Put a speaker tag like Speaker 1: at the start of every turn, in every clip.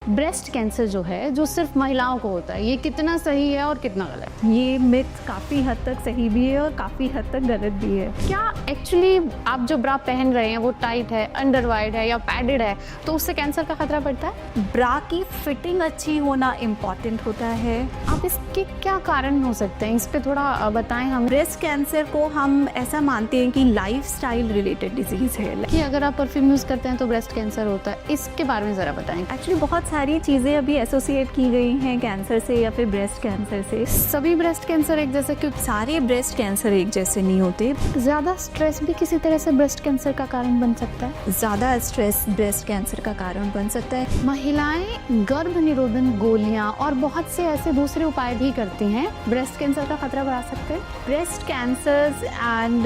Speaker 1: Breast cancer जो है जो सिर्फ महिलाओं को होता है, ये कितना सही है और कितना गलत?
Speaker 2: ये मिथ काफ़ी हद तक सही भी है और काफ़ी हद तक गलत भी है।
Speaker 1: क्या एक्चुअली आप जो ब्रा पहन रहे हैं वो टाइट है, अंडर वाइड है या पैडेड है तो उससे कैंसर का खतरा बढ़ता है?
Speaker 2: ब्रा की फिटिंग अच्छी होना इम्पॉर्टेंट होता है।
Speaker 1: आप इसके क्या कारण हो सकते हैं, इस पे थोड़ा बताएं हम।
Speaker 2: ब्रेस्ट कैंसर को हम ऐसा मानते हैं कि लाइफस्टाइल रिलेटेड डिजीज़ है
Speaker 1: कि अगर आप परफ्यूम यूज़ करते हैं तो ब्रेस्ट कैंसर होता है, इसके बारे में ज़रा बताएं।
Speaker 2: एक्चुअली बहुत सारी चीज़ें अभी एसोसिएट की गई हैं कैंसर से या फिर ब्रेस्ट कैंसर से।
Speaker 1: सभी ब्रेस्ट कैंसर एक जैसे? क्योंकि
Speaker 2: सारे ब्रेस्ट कैंसर एक जैसे नहीं होते।
Speaker 1: ज़्यादा स्ट्रेस भी किसी तरह से ब्रेस्ट कैंसर का कारण बन सकता है?
Speaker 2: ज़्यादा स्ट्रेस ब्रेस्ट कैंसर का कारण बन सकता है।
Speaker 1: महिलाएं गर्भ निरोधन गोलियां और बहुत से ऐसे दूसरे उपाय भी करती हैं, ब्रेस्ट कैंसर का खतरा बढ़ा सकते हैं?
Speaker 2: Breast cancers and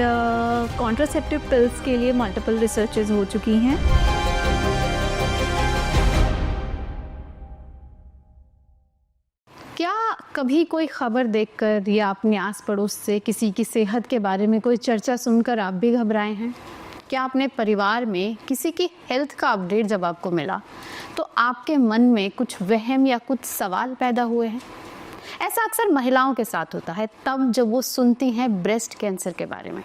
Speaker 2: contraceptive pills के लिए मल्टीपल रिसर्चेज हो चुकी हैं।
Speaker 1: क्या कभी कोई खबर देखकर या अपने आस पड़ोस से किसी की सेहत के बारे में कोई चर्चा सुनकर आप भी घबराए हैं? क्या अपने परिवार में किसी की हेल्थ का अपडेट जब आपको मिला तो आपके मन में कुछ वहम या कुछ सवाल पैदा हुए हैं? ऐसा अक्सर महिलाओं के साथ होता है तब जब वो सुनती हैं ब्रेस्ट कैंसर के बारे में।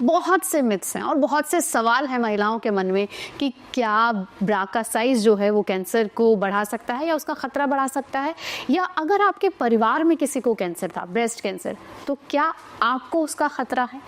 Speaker 1: बहुत से मिथ्स हैं और बहुत से सवाल हैं महिलाओं के मन में कि क्या ब्रा का साइज जो है वो कैंसर को बढ़ा सकता है या उसका खतरा बढ़ा सकता है, या अगर आपके परिवार में किसी को कैंसर था, ब्रेस्ट कैंसर, तो क्या आपको उसका खतरा है?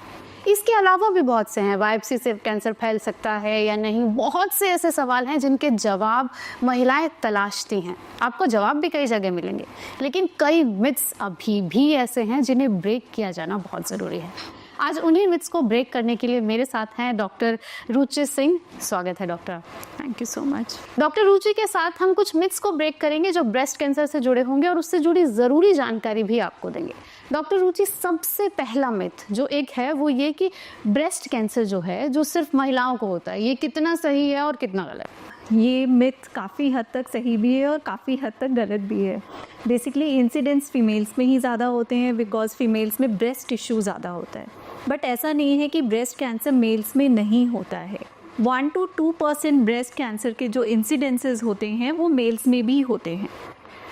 Speaker 1: इसके अलावा भी बहुत से हैं, बायोप्सी से कैंसर फैल सकता है या नहीं। बहुत से ऐसे सवाल हैं जिनके जवाब महिलाएं तलाशती हैं। आपको जवाब भी कई जगह मिलेंगे, लेकिन कई मिथ्स अभी भी ऐसे हैं जिन्हें ब्रेक किया जाना बहुत ज़रूरी है। आज उन्हीं मिथ्स को ब्रेक करने के लिए मेरे साथ हैं डॉक्टर रुचि सिंह। स्वागत है doctor.
Speaker 2: Thank you so much.
Speaker 1: Doctor Ruchi के साथ हम कुछ मिथ्स को ब्रेक करेंगे जो ब्रेस्ट कैंसर से जुड़े होंगे और उससे जुड़ी ज़रूरी जानकारी भी आपको देंगे। डॉक्टर रुचि, सबसे पहला मिथ जो एक है वो ये कि ब्रेस्ट कैंसर जो है जो सिर्फ महिलाओं को होता है, ये कितना सही है और कितना गलत?
Speaker 2: ये मिथ काफ़ी हद तक सही भी है और काफ़ी हद तक गलत भी है। बेसिकली इंसिडेंट्स फीमेल्स में ही ज़्यादा होते हैं बिकॉज फीमेल्स में ब्रेस्ट टिश्यू ज़्यादा होता है, बट ऐसा नहीं है कि ब्रेस्ट कैंसर मेल्स में नहीं होता है। 1 to 2% ब्रेस्ट कैंसर के जो इंसिडेंसेस होते हैं वो मेल्स में भी होते हैं।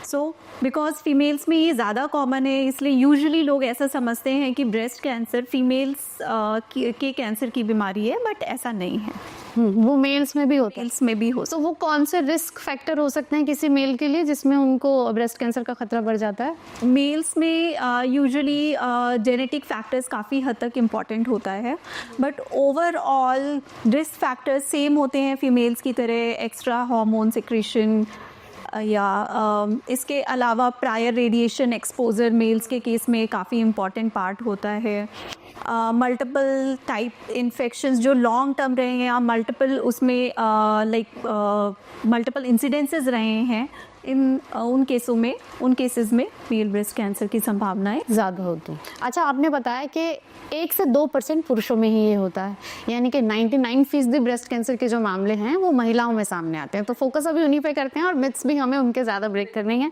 Speaker 2: सो बिकॉज फीमेल्स में ये ज़्यादा कॉमन है, इसलिए यूजुअली लोग ऐसा समझते हैं कि ब्रेस्ट कैंसर फीमेल्स के कैंसर की बीमारी है, बट ऐसा नहीं है।
Speaker 1: वो मेल्स में भी होता है?
Speaker 2: मेल्स में भी हो।
Speaker 1: तो वो कौन से रिस्क फैक्टर हो सकते हैं किसी मेल के लिए जिसमें उनको ब्रेस्ट कैंसर का खतरा बढ़ जाता है?
Speaker 2: मेल्स में यूजुअली जेनेटिक फैक्टर्स काफ़ी हद तक इम्पॉर्टेंट होता है, but overall risk factors same होते हैं फीमेल्स की तरह। एक्स्ट्रा हार्मोन सिक्रीशन या इसके अलावा प्रायर रेडिएशन एक्सपोजर मेल्स के केस में काफ़ी इम्पॉर्टेंट पार्ट होता है। मल्टीपल टाइप इन्फेक्शंस जो लॉन्ग टर्म रहे हैं या मल्टीपल उसमें मल्टीपल इंसिडेंसेस रहे हैं, उन केसेस में मेल ब्रेस्ट कैंसर की संभावनाएं
Speaker 1: ज़्यादा होती हैं। अच्छा, आपने बताया कि 1 से 2% पुरुषों में ही ये होता है, यानी कि 99% ब्रेस्ट कैंसर के जो मामले हैं वो महिलाओं में सामने आते हैं। तो फोकस अभी उन्हीं पे करते हैं और मिथ्स भी हमें उनके ज़्यादा ब्रेक करने हैं।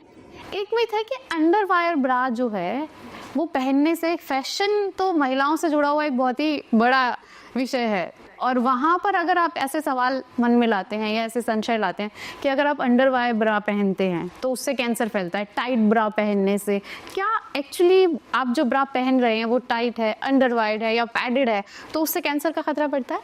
Speaker 1: एक मिथ है कि अंडरवायर ब्रा जो है वो पहनने से, फैशन तो महिलाओं से जुड़ा हुआ एक बहुत ही बड़ा विषय है, और वहाँ पर अगर आप ऐसे सवाल मन में लाते हैं या ऐसे संशय लाते हैं कि अगर आप अंडरवायर ब्रा पहनते हैं तो उससे कैंसर फैलता है, टाइट ब्रा पहनने से, क्या एक्चुअली आप जो ब्रा पहन रहे हैं वो टाइट है, अंडरवाइड है या पैडेड है तो उससे कैंसर का खतरा बढ़ता है?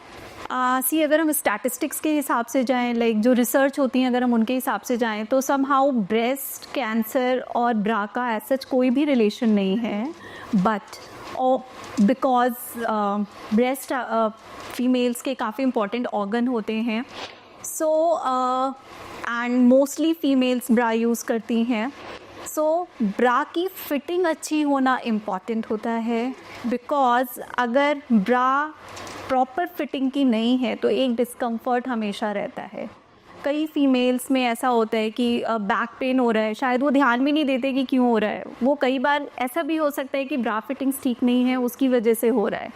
Speaker 2: अगर हम स्टैटिस्टिक्स के हिसाब से जाएं, लाइक जो रिसर्च होती हैं, अगर हम उनके हिसाब से जाएं तो समहाउ ब्रेस्ट कैंसर और ब्रा का ऐसा कोई भी रिलेशन नहीं है, बट बिकॉज ब्रेस्ट फीमेल्स के काफ़ी इम्पॉर्टेंट ऑर्गन होते हैं, so and mostly females bra use करती हैं, सो ब्रा की फिटिंग अच्छी होना इम्पॉर्टेंट होता है। बिकॉज अगर ब्रा प्रॉपर फिटिंग की नहीं है तो एक डिस्कम्फर्ट हमेशा रहता है। कई फीमेल्स में ऐसा होता है कि बैक पेन हो रहा है, शायद वो ध्यान भी नहीं देते कि क्यों हो रहा है। वो कई बार ऐसा भी हो सकता है कि ब्रा फिटिंग्स ठीक नहीं है, उसकी वजह से हो रहा है।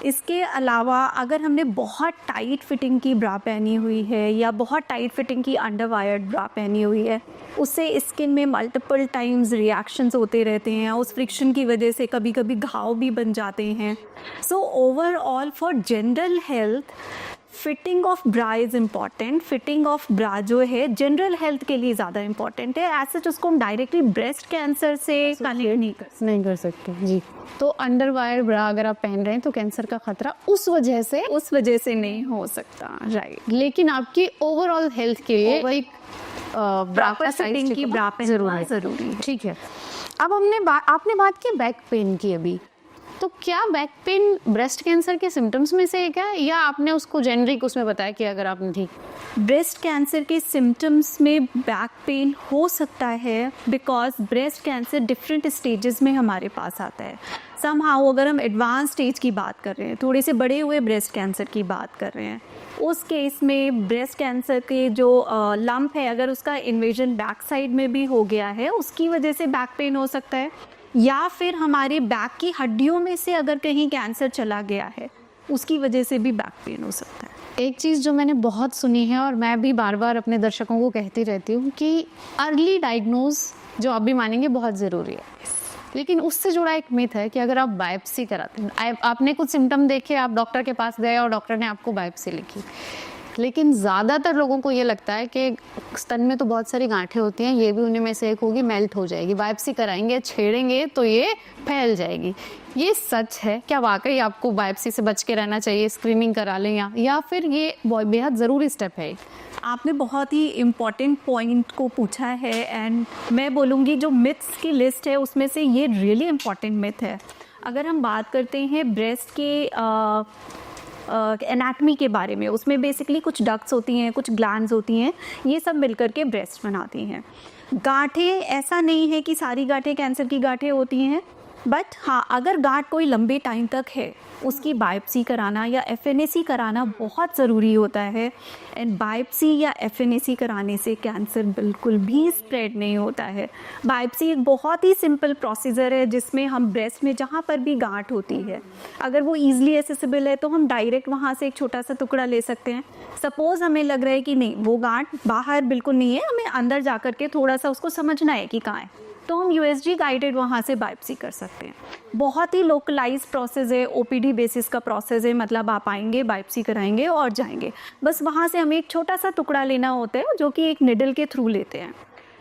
Speaker 2: इसके अलावा अगर हमने बहुत टाइट फिटिंग की ब्रा पहनी हुई है या बहुत टाइट फिटिंग की अंडरवायर्ड ब्रा पहनी हुई है, उससे स्किन में मल्टीपल टाइम्स रिएक्शंस होते रहते हैं। उस फ्रिक्शन की वजह से कभी कभी घाव भी बन जाते हैं। So overall for general health fitting of bra is important. Fitting of bra जो है जनरल हेल्थ के लिए ज़्यादा इम्पॉर्टेंट है। ऐसे उसको हम डायरेक्टली ब्रेस्ट कैंसर से कनेक्ट नहीं कर
Speaker 1: सकते जी। तो अंडरवायर ब्रा अगर आप पहन रहे हैं तो कैंसर का खतरा उस वजह से
Speaker 2: नहीं हो सकता, राइट।
Speaker 1: लेकिन आपकी ओवरऑल हेल्थ के लिए एक ब्रा का
Speaker 2: फिटिंग की ब्रा पहनना जरूरी है।
Speaker 1: ठीक है। अब आपने बात की बैक पेन की अभी, तो क्या बैक पेन ब्रेस्ट कैंसर के सिम्टम्स में से एक है या आपने उसको जेनरिक उसमें बताया कि अगर आपने ठीक?
Speaker 2: ब्रेस्ट कैंसर के सिम्टम्स में बैक पेन हो सकता है because breast cancer different stages में हमारे पास आता है। समहाउ अगर हम एडवांस स्टेज की बात कर रहे हैं, थोड़े से बड़े हुए ब्रेस्ट कैंसर की बात कर रहे हैं, उस केस में ब्रेस्ट कैंसर के जो लंप है अगर उसका इन्वेजन बैक साइड में भी हो गया है उसकी वजह से बैक पेन हो सकता है, या फिर हमारे बैक की हड्डियों में से अगर कहीं कैंसर चला गया है उसकी वजह से भी बैक पेन हो सकता है।
Speaker 1: एक चीज़ जो मैंने बहुत सुनी है और मैं भी बार बार अपने दर्शकों को कहती रहती हूँ कि अर्ली डायग्नोज जो आप भी मानेंगे बहुत ज़रूरी है, लेकिन उससे जुड़ा एक मिथ है कि अगर आप बायोप्सी कराते हैं, आपने कुछ सिम्टम देखे, आप डॉक्टर के पास गए और डॉक्टर ने आपको बायोप्सी लिखी, लेकिन ज़्यादातर लोगों को ये लगता है कि स्तन में तो बहुत सारी गांठें होती हैं, ये भी उन्हीं में से एक होगी, मेल्ट हो जाएगी, बायोप्सी कराएंगे छेड़ेंगे तो ये फैल जाएगी। ये सच है क्या? वाकई आपको बायोप्सी से बच के रहना चाहिए, स्क्रीनिंग करा लें या फिर ये बेहद ज़रूरी स्टेप है?
Speaker 2: आपने बहुत ही इम्पॉर्टेंट पॉइंट को पूछा है एंड मैं बोलूँगी जो मिथ्स की लिस्ट है उसमें से ये रियली इम्पॉर्टेंट मिथ है। अगर हम बात करते हैं ब्रेस्ट के एनाटमी के बारे में, उसमें बेसिकली कुछ डक्ट्स होती हैं, कुछ ग्लैंड्स होती हैं, ये सब मिलकर के ब्रेस्ट बनाती हैं। गांठें, ऐसा नहीं है कि सारी गांठें कैंसर की गांठें होती हैं, बट हाँ अगर गांठ कोई लंबे टाइम तक है उसकी बायोप्सी कराना या एफएनएसी कराना बहुत ज़रूरी होता है। एंड बायोप्सी या एफएनएसी कराने से कैंसर बिल्कुल भी स्प्रेड नहीं होता है। बायोप्सी एक बहुत ही सिंपल प्रोसीजर है जिसमें हम ब्रेस्ट में जहाँ पर भी गांठ होती है अगर वो ईजिली एसेसिबल है तो हम डायरेक्ट वहाँ से एक छोटा सा टुकड़ा ले सकते हैं। सपोज़ हमें लग रहा है कि नहीं वो गांठ बाहर बिल्कुल नहीं है, हमें अंदर जा कर के थोड़ा सा उसको समझना है कि कहाँ है, तो हम यूएसजी गाइडेड वहाँ से बायोप्सी कर सकते हैं। बहुत ही लोकलाइज प्रोसेस है, ओपीडी बेसिस का प्रोसेस है, मतलब आप आएंगे बायोप्सी कराएंगे और जाएंगे, बस वहाँ से हमें एक छोटा सा टुकड़ा लेना होता है जो कि एक निडल के थ्रू लेते हैं।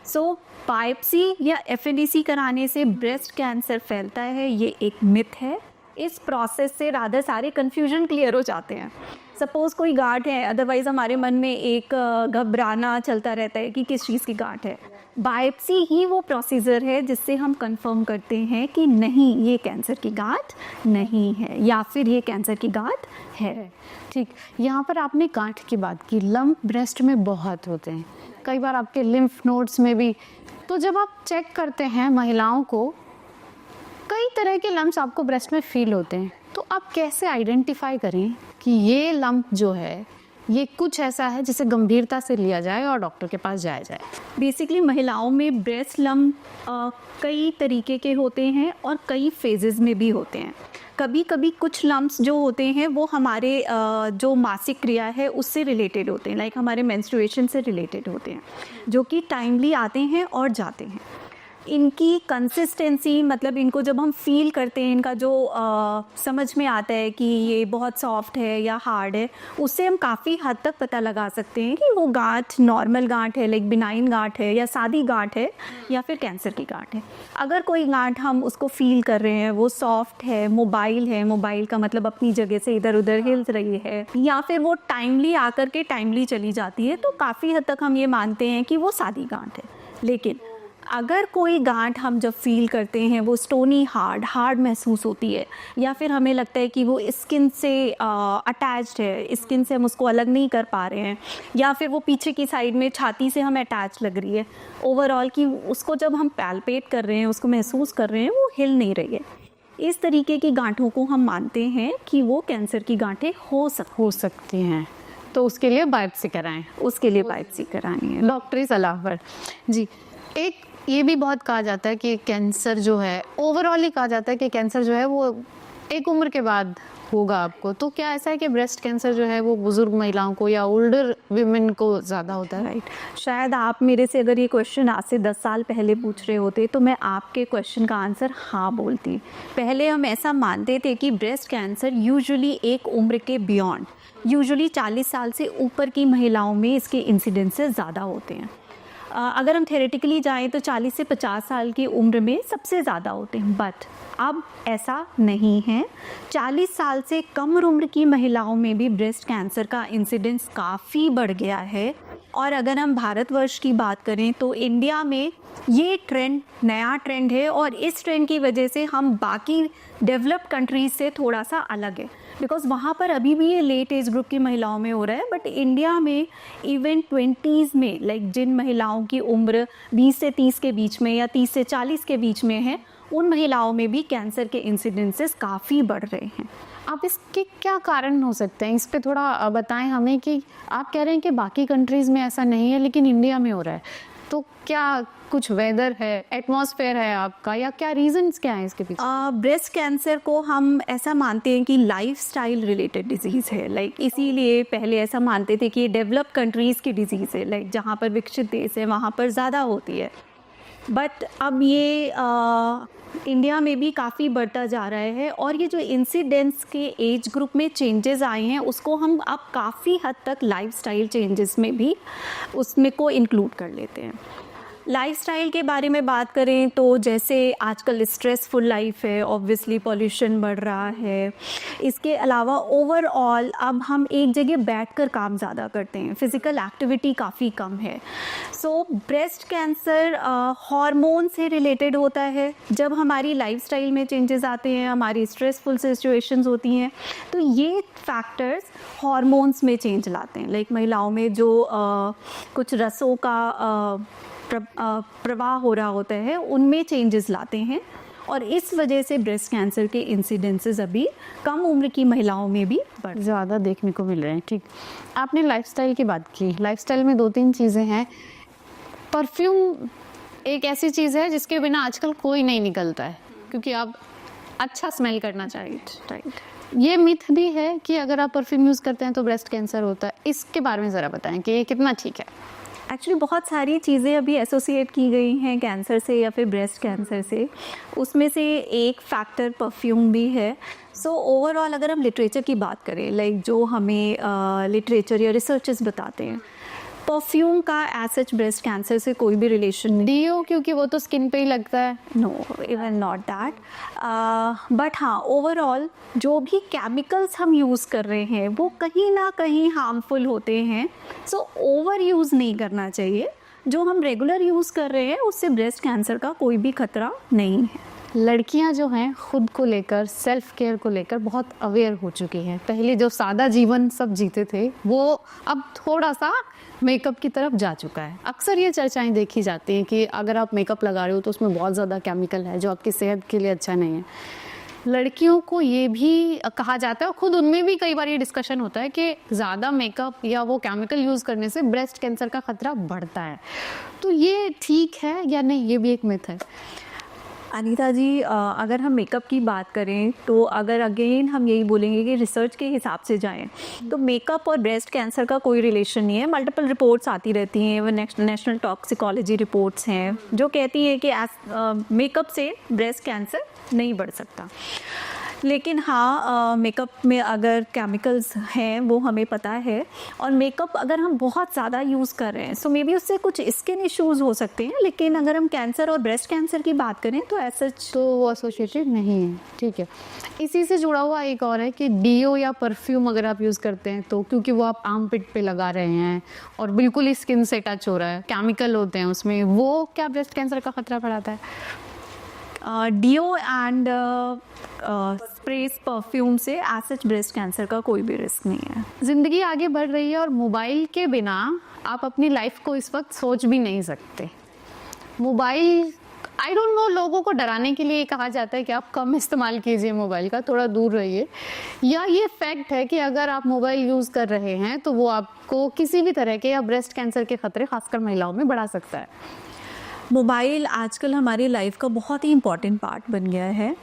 Speaker 2: सो बायोप्सी या एफएनएसी कराने से ब्रेस्ट कैंसर फैलता है, ये एक मिथ है। इस प्रोसेस से रादर सारे कन्फ्यूजन क्लियर हो जाते हैं। सपोज़ कोई गांठ है, अदरवाइज़ हमारे मन में एक घबराना चलता रहता है कि किस चीज़ की गांठ है। बायोप्सी ही वो प्रोसीजर है जिससे हम कंफर्म करते हैं कि नहीं ये कैंसर की गांठ नहीं है या फिर ये कैंसर की गांठ है।
Speaker 1: ठीक, यहाँ पर आपने गांठ की बात की, लंप ब्रेस्ट में बहुत होते हैं, कई बार आपके लिम्फ नोड्स में भी। तो जब आप चेक करते हैं महिलाओं को, कई तरह के लम्प्स आपको ब्रेस्ट में फील होते हैं, तो आप कैसे आइडेंटिफाई करें कि ये लंप जो है ये कुछ ऐसा है जिसे गंभीरता से लिया जाए और डॉक्टर के पास जाया जाए?
Speaker 2: बेसिकली महिलाओं में ब्रेस्ट लंप कई तरीके के होते हैं और कई फेजेस में भी होते हैं। कभी कभी कुछ लम्प्स जो होते हैं वो हमारे जो मासिक क्रिया है उससे रिलेटेड होते हैं, लाइक हमारे मेंस्ट्रुएशन से रिलेटेड होते हैं, जो कि टाइमली आते हैं और जाते हैं। इनकी कंसिस्टेंसी, मतलब इनको जब हम फील करते हैं, इनका जो समझ में आता है कि ये बहुत सॉफ्ट है या हार्ड है, उससे हम काफ़ी हद तक पता लगा सकते हैं कि वो गांठ नॉर्मल गांठ है, लाइक बिनाइन गांठ है, या सादी गांठ है, या फिर कैंसर की गांठ है। अगर कोई गांठ हम उसको फील कर रहे हैं, वो सॉफ्ट है, मोबाइल का मतलब अपनी जगह से इधर उधर हिल रही है, या फिर वो टाइमली आकर के टाइमली चली जाती है, तो काफ़ी हद तक हम ये मानते हैं कि वो सादी गांठ है। लेकिन अगर कोई गांठ हम जब फील करते हैं वो स्टोनी हार्ड महसूस होती है, या फिर हमें लगता है कि वो स्किन से अटैच्ड है, स्किन से हम उसको अलग नहीं कर पा रहे हैं, या फिर वो पीछे की साइड में छाती से हमें अटैच लग रही है, ओवरऑल कि उसको जब हम पैल्पेट कर रहे हैं, उसको महसूस कर रहे हैं, वो हिल नहीं रही है, इस तरीके की गांठों को हम मानते हैं कि वो कैंसर की गांठें हो सकती हैं।
Speaker 1: तो उसके लिए बायोप्सी कराएं,
Speaker 2: उसके लिए बायोप्सी करानी है
Speaker 1: डॉक्टरी सलाह पर। जी, एक ये भी बहुत कहा जाता है कि कैंसर जो है, ओवरऑल ही कहा जाता है कि कैंसर जो है वो एक उम्र के बाद होगा आपको, तो क्या ऐसा है कि ब्रेस्ट कैंसर जो है वो बुजुर्ग महिलाओं को या ओल्डर विमेन को ज़्यादा होता है?
Speaker 2: राइट, शायद आप मेरे से अगर ये क्वेश्चन आज से 10 साल पहले पूछ रहे होते तो मैं आपके क्वेश्चन का आंसर हाँ बोलती। पहले हम ऐसा मानते थे कि ब्रेस्ट कैंसर यूजुअली एक उम्र के बियॉन्ड, यूजुअली 40 साल से ऊपर की महिलाओं में इसके इंसिडेंसेस ज़्यादा होते हैं। अगर हम थेरेटिकली जाएं तो 40 से 50 साल की उम्र में सबसे ज़्यादा होते हैं, बट अब ऐसा नहीं है। 40 साल से कम उम्र की महिलाओं में भी ब्रेस्ट कैंसर का इंसिडेंस काफ़ी बढ़ गया है। और अगर हम भारतवर्ष की बात करें तो इंडिया में ये ट्रेंड नया ट्रेंड है, और इस ट्रेंड की वजह से हम बाकी डेवलप्ड कंट्रीज से थोड़ा सा अलग है, बिकॉज वहाँ पर अभी भी ये लेट एज ग्रुप की महिलाओं में हो रहा है, बट इंडिया में इवन 20s में लाइक जिन महिलाओं की उम्र 20 से 30 के बीच में या 30 से 40 के बीच में है, उन महिलाओं में भी कैंसर के इंसिडेंसेस काफ़ी बढ़ रहे हैं।
Speaker 1: आप इसके क्या कारण हो सकते हैं, इस पे थोड़ा बताएं हमें। कि आप कह रहे हैं कि बाकी कंट्रीज़ में ऐसा नहीं है लेकिन इंडिया में हो रहा है, तो क्या कुछ वेदर है, एटमॉस्फेयर है आपका, या क्या रीजंस क्या है इसके पीछे?
Speaker 2: ब्रेस्ट कैंसर को हम ऐसा मानते हैं कि लाइफस्टाइल रिलेटेड डिजीज़ है, लाइक इसीलिए पहले ऐसा मानते थे कि ये डेवलप्ड कंट्रीज़ की डिजीज़ है, लाइक जहाँ पर विकसित देश है वहाँ पर ज़्यादा होती है। बट अब ये इंडिया में भी काफ़ी बढ़ता जा रहा है, और ये जो इंसिडेंस के एज ग्रुप में चेंजेस आए हैं उसको हम अब काफ़ी हद तक लाइफस्टाइल चेंजेस में भी उसमें को इंक्लूड कर लेते हैं। लाइफस्टाइल के बारे में बात करें तो जैसे आजकल स्ट्रेसफुल लाइफ है, ऑब्वियसली पॉल्यूशन बढ़ रहा है। इसके अलावा ओवरऑल अब हम एक जगह बैठकर काम ज़्यादा करते हैं, फिज़िकल एक्टिविटी काफ़ी कम है। सो ब्रेस्ट कैंसर हार्मोन से रिलेटेड होता है। जब हमारी लाइफस्टाइल में चेंजेस आते हैं, हमारी स्ट्रेसफुल सिचुएशंस होती हैं, तो ये फैक्टर्स हार्मोन्स में चेंज लाते हैं। लाइक महिलाओं में जो कुछ रसों का प्रवाह हो रहा होता है उनमें चेंजेस लाते हैं, और इस वजह से ब्रेस्ट कैंसर के इंसिडेंसेस अभी कम उम्र की महिलाओं में भी
Speaker 1: ज़्यादा देखने को मिल रहे हैं। ठीक, आपने लाइफस्टाइल की बात की। लाइफस्टाइल में 2-3 चीज़ें हैं। परफ्यूम एक ऐसी चीज़ है जिसके बिना आजकल कोई नहीं निकलता है, क्योंकि आप अच्छा स्मेल करना चाहिए। राइट, ये मिथ भी है कि अगर आप परफ्यूम यूज़ करते हैं तो ब्रेस्ट कैंसर होता है। इसके बारे में ज़रा बताएं कि ये कितना ठीक है।
Speaker 2: एक्चुअली बहुत सारी चीज़ें अभी एसोसिएट की गई हैं कैंसर से या फिर ब्रेस्ट कैंसर से, उसमें से एक फैक्टर परफ्यूम भी है। सो ओवरऑल अगर हम लिटरेचर की बात करें, लाइक जो हमें लिटरेचर या रिसर्चेस बताते हैं, परफ्यूम का एज सच ब्रेस्ट कैंसर से कोई भी रिलेशन नहीं।
Speaker 1: डीओ, क्योंकि वो तो स्किन पे ही लगता है।
Speaker 2: No, even not that. But हाँ, ओवरऑल जो भी केमिकल्स हम यूज़ कर रहे हैं वो कहीं ना कहीं हार्मफुल होते हैं। सो ओवर यूज़ नहीं करना चाहिए। जो हम रेगुलर यूज़ कर रहे हैं उससे ब्रेस्ट कैंसर का कोई भी खतरा नहीं है।
Speaker 1: लड़कियां जो हैं खुद को लेकर, सेल्फ केयर को लेकर बहुत अवेयर हो चुकी हैं। पहले जो सादा जीवन सब जीते थे वो अब थोड़ा सा मेकअप की तरफ जा चुका है। अक्सर ये चर्चाएं देखी जाती हैं कि अगर आप मेकअप लगा रहे हो तो उसमें बहुत ज़्यादा केमिकल है जो आपकी सेहत के लिए अच्छा नहीं है। लड़कियों को ये भी कहा जाता है, और खुद उनमें भी कई बार ये डिस्कशन होता है कि ज़्यादा मेकअप या वो केमिकल यूज़ करने से ब्रेस्ट कैंसर का खतरा बढ़ता है। तो ये ठीक है या नहीं, ये भी एक मिथ है।
Speaker 2: अनीता जी, अगर हम मेकअप की बात करें तो अगर अगेन हम यही बोलेंगे कि रिसर्च के हिसाब से जाएं तो मेकअप और ब्रेस्ट कैंसर का कोई रिलेशन नहीं है। मल्टीपल रिपोर्ट्स आती रहती हैं, वो नेशनल टॉक्सिकोलॉजी रिपोर्ट्स हैं जो कहती हैं कि मेकअप से ब्रेस्ट कैंसर नहीं बढ़ सकता। लेकिन हाँ, मेकअप में अगर केमिकल्स हैं वो हमें पता है, और मेकअप अगर हम बहुत ज़्यादा यूज़ कर रहे हैं सो मे बी उससे कुछ स्किन इश्यूज़ हो सकते हैं। लेकिन अगर हम कैंसर और ब्रेस्ट कैंसर की बात करें तो ऐसा
Speaker 1: तो वो एसोसिएटेड नहीं है। ठीक है, इसी से जुड़ा हुआ एक और है कि डीओ या परफ्यूम अगर आप यूज़ करते हैं तो क्योंकि वो आप आर्म पिट पे लगा रहे हैं और बिल्कुल ही स्किन से टच हो रहा है, केमिकल होते हैं उसमें, वो क्या ब्रेस्ट कैंसर का खतरा बढ़ाता है?
Speaker 2: डीओ एंड स्प्रेस परफ्यूम से एज सच ब्रेस्ट कैंसर का कोई भी रिस्क नहीं है।
Speaker 1: ज़िंदगी आगे बढ़ रही है और मोबाइल के बिना आप अपनी लाइफ को इस वक्त सोच भी नहीं सकते। मोबाइल, आई डोंट नो, लोगों को डराने के लिए कहा जाता है कि आप कम इस्तेमाल कीजिए मोबाइल का, थोड़ा दूर रहिए, या ये फैक्ट है कि अगर आप मोबाइल यूज़ कर रहे हैं तो वो आपको किसी भी तरह के या ब्रेस्ट कैंसर के खतरे खासकर महिलाओं में बढ़ा सकता है।
Speaker 2: मोबाइल आजकल हमारी लाइफ का बहुत ही इम्पॉर्टेंट पार्ट बन गया है,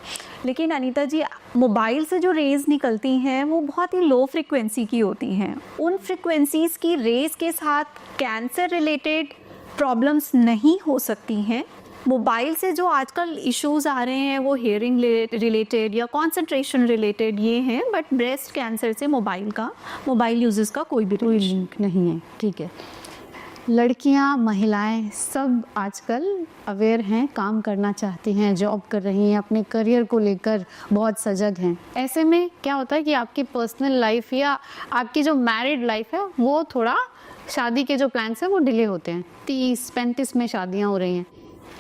Speaker 2: लेकिन अनीता जी, मोबाइल से जो रेज़ निकलती हैं वो बहुत ही लो फ्रिक्वेंसी की होती हैं। उन फ्रिक्वेंसीज़ की रेज़ के साथ कैंसर रिलेटेड प्रॉब्लम्स नहीं हो सकती हैं। मोबाइल से जो आजकल इश्यूज़ आ रहे हैं वो हियरिंग रिलेटेड या कंसंट्रेशन रिलेटेड ये हैं, बट ब्रेस्ट कैंसर से मोबाइल यूजेस का कोई भी
Speaker 1: लिंक नहीं है। ठीक है, लड़कियां, महिलाएं सब आजकल अवेयर हैं, काम करना चाहती हैं, जॉब कर रही हैं, अपने करियर को लेकर बहुत सजग हैं। ऐसे में क्या होता है कि आपकी पर्सनल लाइफ या आपकी जो मैरिड लाइफ है वो थोड़ा, शादी के जो प्लान्स हैं वो डिले होते हैं। 30-35 में शादियां हो रही हैं,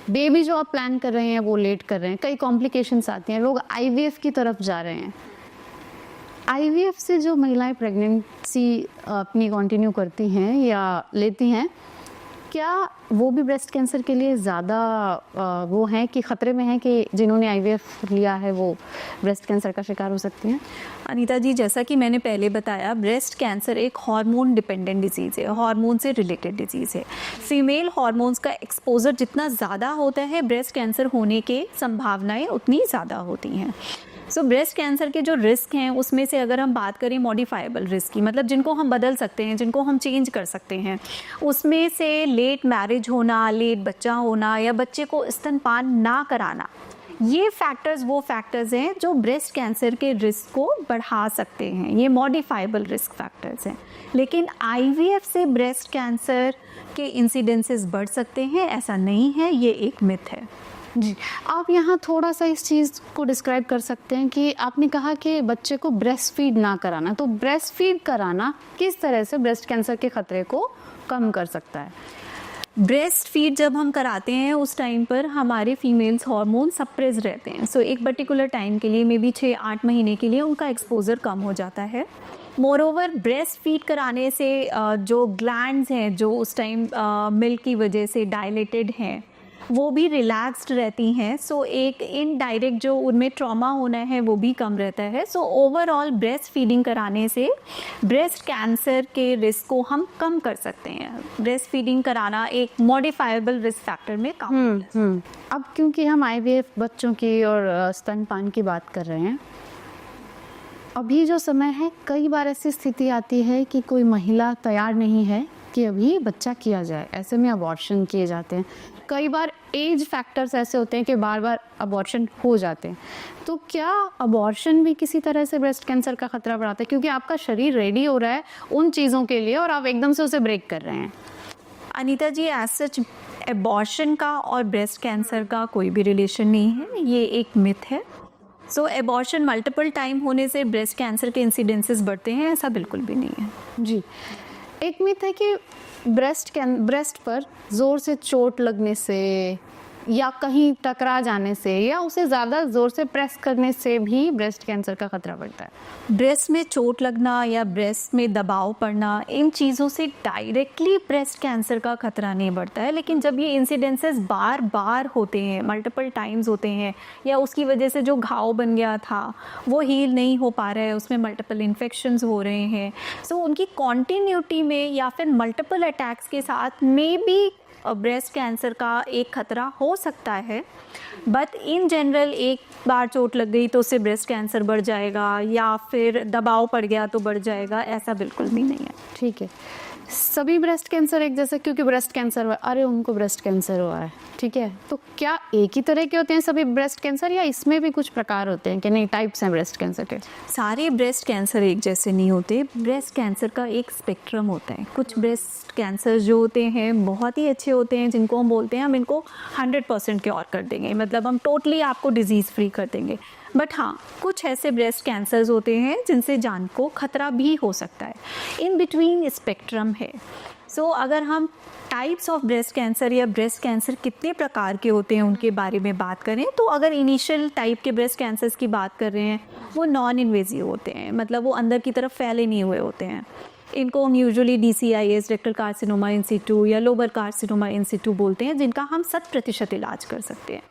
Speaker 1: बेबी जो आप प्लान कर रहे हैं वो लेट कर रहे हैं, कई कॉम्प्लिकेशंस आती हैं, लोग आईवीएफ की तरफ जा रहे हैं। आईवीएफ से जो महिलाएं प्रेगनेंसी अपनी कंटिन्यू करती हैं या लेती हैं, क्या वो भी ब्रेस्ट कैंसर के लिए ज़्यादा वो हैं कि ख़तरे में हैं कि जिन्होंने आईवीएफ लिया है वो ब्रेस्ट कैंसर का शिकार हो सकती हैं?
Speaker 2: अनीता जी, जैसा कि मैंने पहले बताया, ब्रेस्ट कैंसर एक हार्मोन डिपेंडेंट डिजीज़ है, हार्मोन से रिलेटेड डिजीज़ है। फीमेल हार्मोन्स का एक्सपोजर जितना ज़्यादा होता है, ब्रेस्ट कैंसर होने के संभावनाएं उतनी ज़्यादा होती हैं। सो ब्रेस्ट कैंसर के जो रिस्क हैं उसमें से अगर हम बात करें मॉडिफाइबल रिस्क की, मतलब जिनको हम बदल सकते हैं, जिनको हम चेंज कर सकते हैं, उसमें से लेट मैरिज होना, लेट बच्चा होना या बच्चे को स्तनपान ना कराना, ये फैक्टर्स वो फैक्टर्स हैं जो ब्रेस्ट कैंसर के रिस्क को बढ़ा सकते हैं। ये मॉडिफाइबल रिस्क फैक्टर्स हैं। लेकिन आईवीएफ से ब्रेस्ट कैंसर के इंसिडेंसेस बढ़ सकते हैं, ऐसा नहीं है, ये एक मिथ है।
Speaker 1: जी, आप यहाँ थोड़ा सा इस चीज़ को डिस्क्राइब कर सकते हैं कि आपने कहा कि बच्चे को ब्रेस्ट फीड ना कराना, तो ब्रेस्ट फीड कराना किस तरह से ब्रेस्ट कैंसर के खतरे को कम कर सकता है?
Speaker 2: ब्रेस्ट फीड जब हम कराते हैं उस टाइम पर हमारे फीमेल्स हार्मोन सप्रेस रहते हैं। सो एक पर्टिकुलर टाइम के लिए, मे बी 6-8 महीने के लिए उनका एक्सपोजर कम हो जाता है। मोरओवर ब्रेस्ट फीड कराने से जो ग्लैंड्स हैं जो उस टाइम मिल्क की वजह से डायलेटेड हैं, वो भी रिलैक्स्ड रहती हैं। सो एक इनडायरेक्ट जो उनमें ट्रॉमा होना है वो भी कम रहता है। सो ओवरऑल ब्रेस्ट फीडिंग कराने से ब्रेस्ट कैंसर के रिस्क को हम कम कर सकते हैं। ब्रेस्ट फीडिंग कराना एक मॉडिफाइबल रिस्क फैक्टर में काम।
Speaker 1: अब क्योंकि हम आईवीएफ बच्चों की और स्तनपान की बात कर रहे हैं, अभी जो समय है, कई बार ऐसी स्थिति आती है कि कोई महिला तैयार नहीं है कि अभी बच्चा किया जाए, ऐसे में अबॉर्शन किए जाते हैं। कई बार एज फैक्टर्स ऐसे होते हैं कि बार बार अबॉर्शन हो जाते हैं। तो क्या अबॉर्शन भी किसी तरह से ब्रेस्ट कैंसर का खतरा बढ़ाता है, क्योंकि आपका शरीर रेडी हो रहा है उन चीज़ों के लिए और आप एकदम से उसे ब्रेक कर रहे हैं?
Speaker 2: अनीता जी, एज सच अबॉर्शन का और ब्रेस्ट कैंसर का कोई भी रिलेशन नहीं है, ये एक मिथ है। सो अबॉर्शन मल्टीपल टाइम होने से ब्रेस्ट कैंसर के इंसिडेंसेस बढ़ते हैं, ऐसा बिल्कुल भी नहीं है।
Speaker 1: जी, एक मिथ है कि ब्रेस्ट पर ज़ोर से चोट लगने से या कहीं टकरा जाने से या उसे ज़्यादा ज़ोर से प्रेस करने से भी ब्रेस्ट कैंसर का खतरा बढ़ता है।
Speaker 2: ब्रेस्ट में चोट लगना या ब्रेस्ट में दबाव पड़ना, इन चीज़ों से डायरेक्टली ब्रेस्ट कैंसर का खतरा नहीं बढ़ता है। लेकिन जब ये इंसिडेंसेस बार बार होते हैं, मल्टीपल टाइम्स होते हैं, या उसकी वजह से जो घाव बन गया था वो हील नहीं हो पा रहा है, उसमें मल्टीपल इन्फेक्शंस हो रहे हैं, सो उनकी कॉन्टिन्यूटी में या फिर मल्टीपल अटैक्स के साथ मे बी ब्रेस्ट कैंसर का एक खतरा हो सकता है। बट इन जनरल एक बार चोट लग गई तो उससे ब्रेस्ट कैंसर बढ़ जाएगा या फिर दबाव पड़ गया तो बढ़ जाएगा, ऐसा बिल्कुल भी नहीं है।
Speaker 1: ठीक है, सभी ब्रेस्ट कैंसर एक जैसे, क्योंकि ब्रेस्ट कैंसर हुआ, अरे उनको ब्रेस्ट कैंसर हुआ है, ठीक है, तो क्या एक ही तरह के होते हैं सभी ब्रेस्ट कैंसर या इसमें भी कुछ प्रकार होते हैं कि नहीं, टाइप्स हैं ब्रेस्ट कैंसर के?
Speaker 2: सारे ब्रेस्ट कैंसर एक जैसे नहीं होते। ब्रेस्ट कैंसर का एक स्पेक्ट्रम होता है। कुछ ब्रेस्ट कैंसर जो होते हैं बहुत ही अच्छे होते हैं, जिनको हम बोलते हैं हम इनको 100% क्योर कर देंगे, मतलब हम टोटली आपको डिजीज़ फ्री कर देंगे। बट हाँ, कुछ ऐसे ब्रेस्ट कैंसर्स होते हैं जिनसे जान को खतरा भी हो सकता है। इन बिटवीन स्पेक्ट्रम है। सो अगर हम टाइप्स ऑफ ब्रेस्ट कैंसर या ब्रेस्ट कैंसर कितने प्रकार के होते हैं उनके बारे में बात करें, तो अगर इनिशियल टाइप के ब्रेस्ट कैंसर्स की बात कर रहे हैं, वो नॉन इन्वेजिव होते हैं, मतलब वो अंदर की तरफ फैले नहीं हुए होते हैं। इनको हम यूजुअली DCIS, रेक्टल कार्सिनोमा इन सिटू या लोबर कार्सिनोमा इन सिटू बोलते हैं, जिनका हम 100% इलाज कर सकते हैं।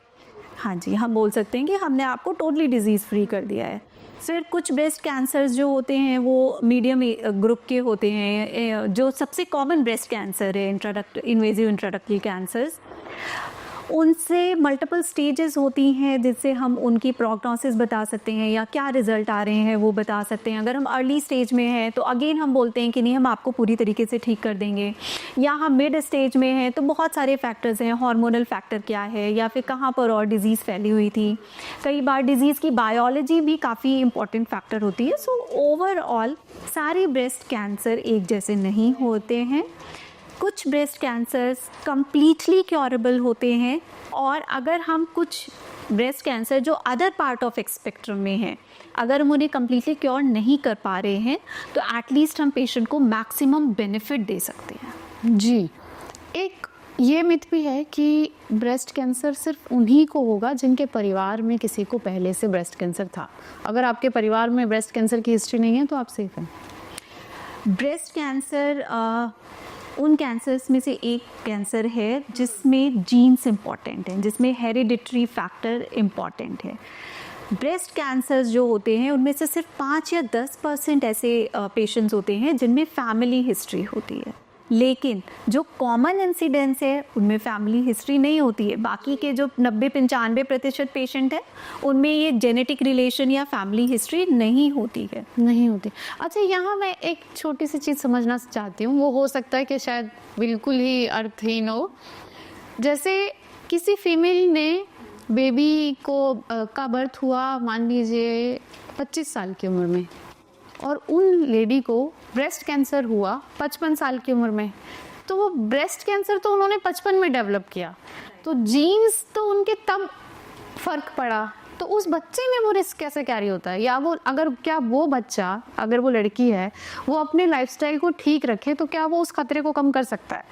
Speaker 2: हाँ जी, हम बोल सकते हैं कि हमने आपको टोटली डिजीज़ फ्री कर दिया है। फिर कुछ ब्रेस्ट कैंसर्स जो होते हैं वो मीडियम ग्रुप के होते हैं। जो सबसे कॉमन ब्रेस्ट कैंसर है, इन्वेजिव इंट्रोडक्टरी कैंसर्स, उनसे मल्टीपल स्टेजेस होती हैं जिससे हम उनकी प्रोग्नोसिस बता सकते हैं या क्या रिज़ल्ट आ रहे हैं वो बता सकते हैं। अगर हम अर्ली स्टेज में हैं तो अगेन हम बोलते हैं कि नहीं, हम आपको पूरी तरीके से ठीक कर देंगे। या हम मिड स्टेज में हैं तो बहुत सारे फैक्टर्स हैं, हार्मोनल फैक्टर क्या है या फिर कहाँ पर और डिज़ीज़ फैली हुई थी। कई बार डिज़ीज़ की बायोलॉजी भी काफ़ी इंपॉर्टेंट फैक्टर होती है। सो ओवरऑल सारे ब्रेस्ट कैंसर एक जैसे नहीं होते हैं। कुछ ब्रेस्ट कैंसर्स कम्प्लीटली क्योरेबल होते हैं, और अगर हम कुछ ब्रेस्ट कैंसर जो अदर पार्ट ऑफ स्पेक्ट्रम में हैं, अगर हम उन्हें कम्प्लीटली क्योर नहीं कर पा रहे हैं तो एटलीस्ट हम पेशेंट को मैक्सिमम बेनिफिट दे सकते हैं।
Speaker 1: जी, एक ये मिथ भी है कि ब्रेस्ट कैंसर सिर्फ उन्हीं को होगा जिनके परिवार में किसी को पहले से ब्रेस्ट कैंसर था। अगर आपके परिवार में ब्रेस्ट कैंसर की हिस्ट्री नहीं है तो आप सेफ हैं।
Speaker 2: ब्रेस्ट कैंसर उन कैंसर्स में से एक कैंसर है जिसमें जीन्स इम्पॉर्टेंट हैं, जिसमें हेरिडिटरी फैक्टर इम्पॉर्टेंट है। ब्रेस्ट कैंसर्स जो होते हैं उनमें से सिर्फ 5 या 10% ऐसे पेशेंट्स होते हैं जिनमें फैमिली हिस्ट्री होती है, लेकिन जो कॉमन इंसिडेंस है उनमें फैमिली हिस्ट्री नहीं होती है। बाकी के जो 90-95% पेशेंट हैं उनमें ये जेनेटिक रिलेशन या फैमिली हिस्ट्री नहीं होती है।
Speaker 1: नहीं होती। अच्छा, यहाँ मैं एक छोटी सी चीज़ समझना चाहती हूँ, वो हो सकता है कि शायद बिल्कुल ही अर्थहीन हो। जैसे किसी फीमेल ने बेबी को का बर्थ हुआ मान लीजिए 25 साल की उम्र में, और उन लेडी को ब्रेस्ट कैंसर हुआ 55 साल की उम्र में, तो वो ब्रेस्ट कैंसर तो उन्होंने 55 में डेवलप किया, तो जीन्स तो उनके तब फर्क पड़ा, तो उस बच्चे में वो रिस्क कैसे कैरी होता है? या वो अगर क्या वो बच्चा, अगर वो लड़की है, वो अपने लाइफस्टाइल को ठीक रखे तो क्या वो उस खतरे को कम कर सकता है?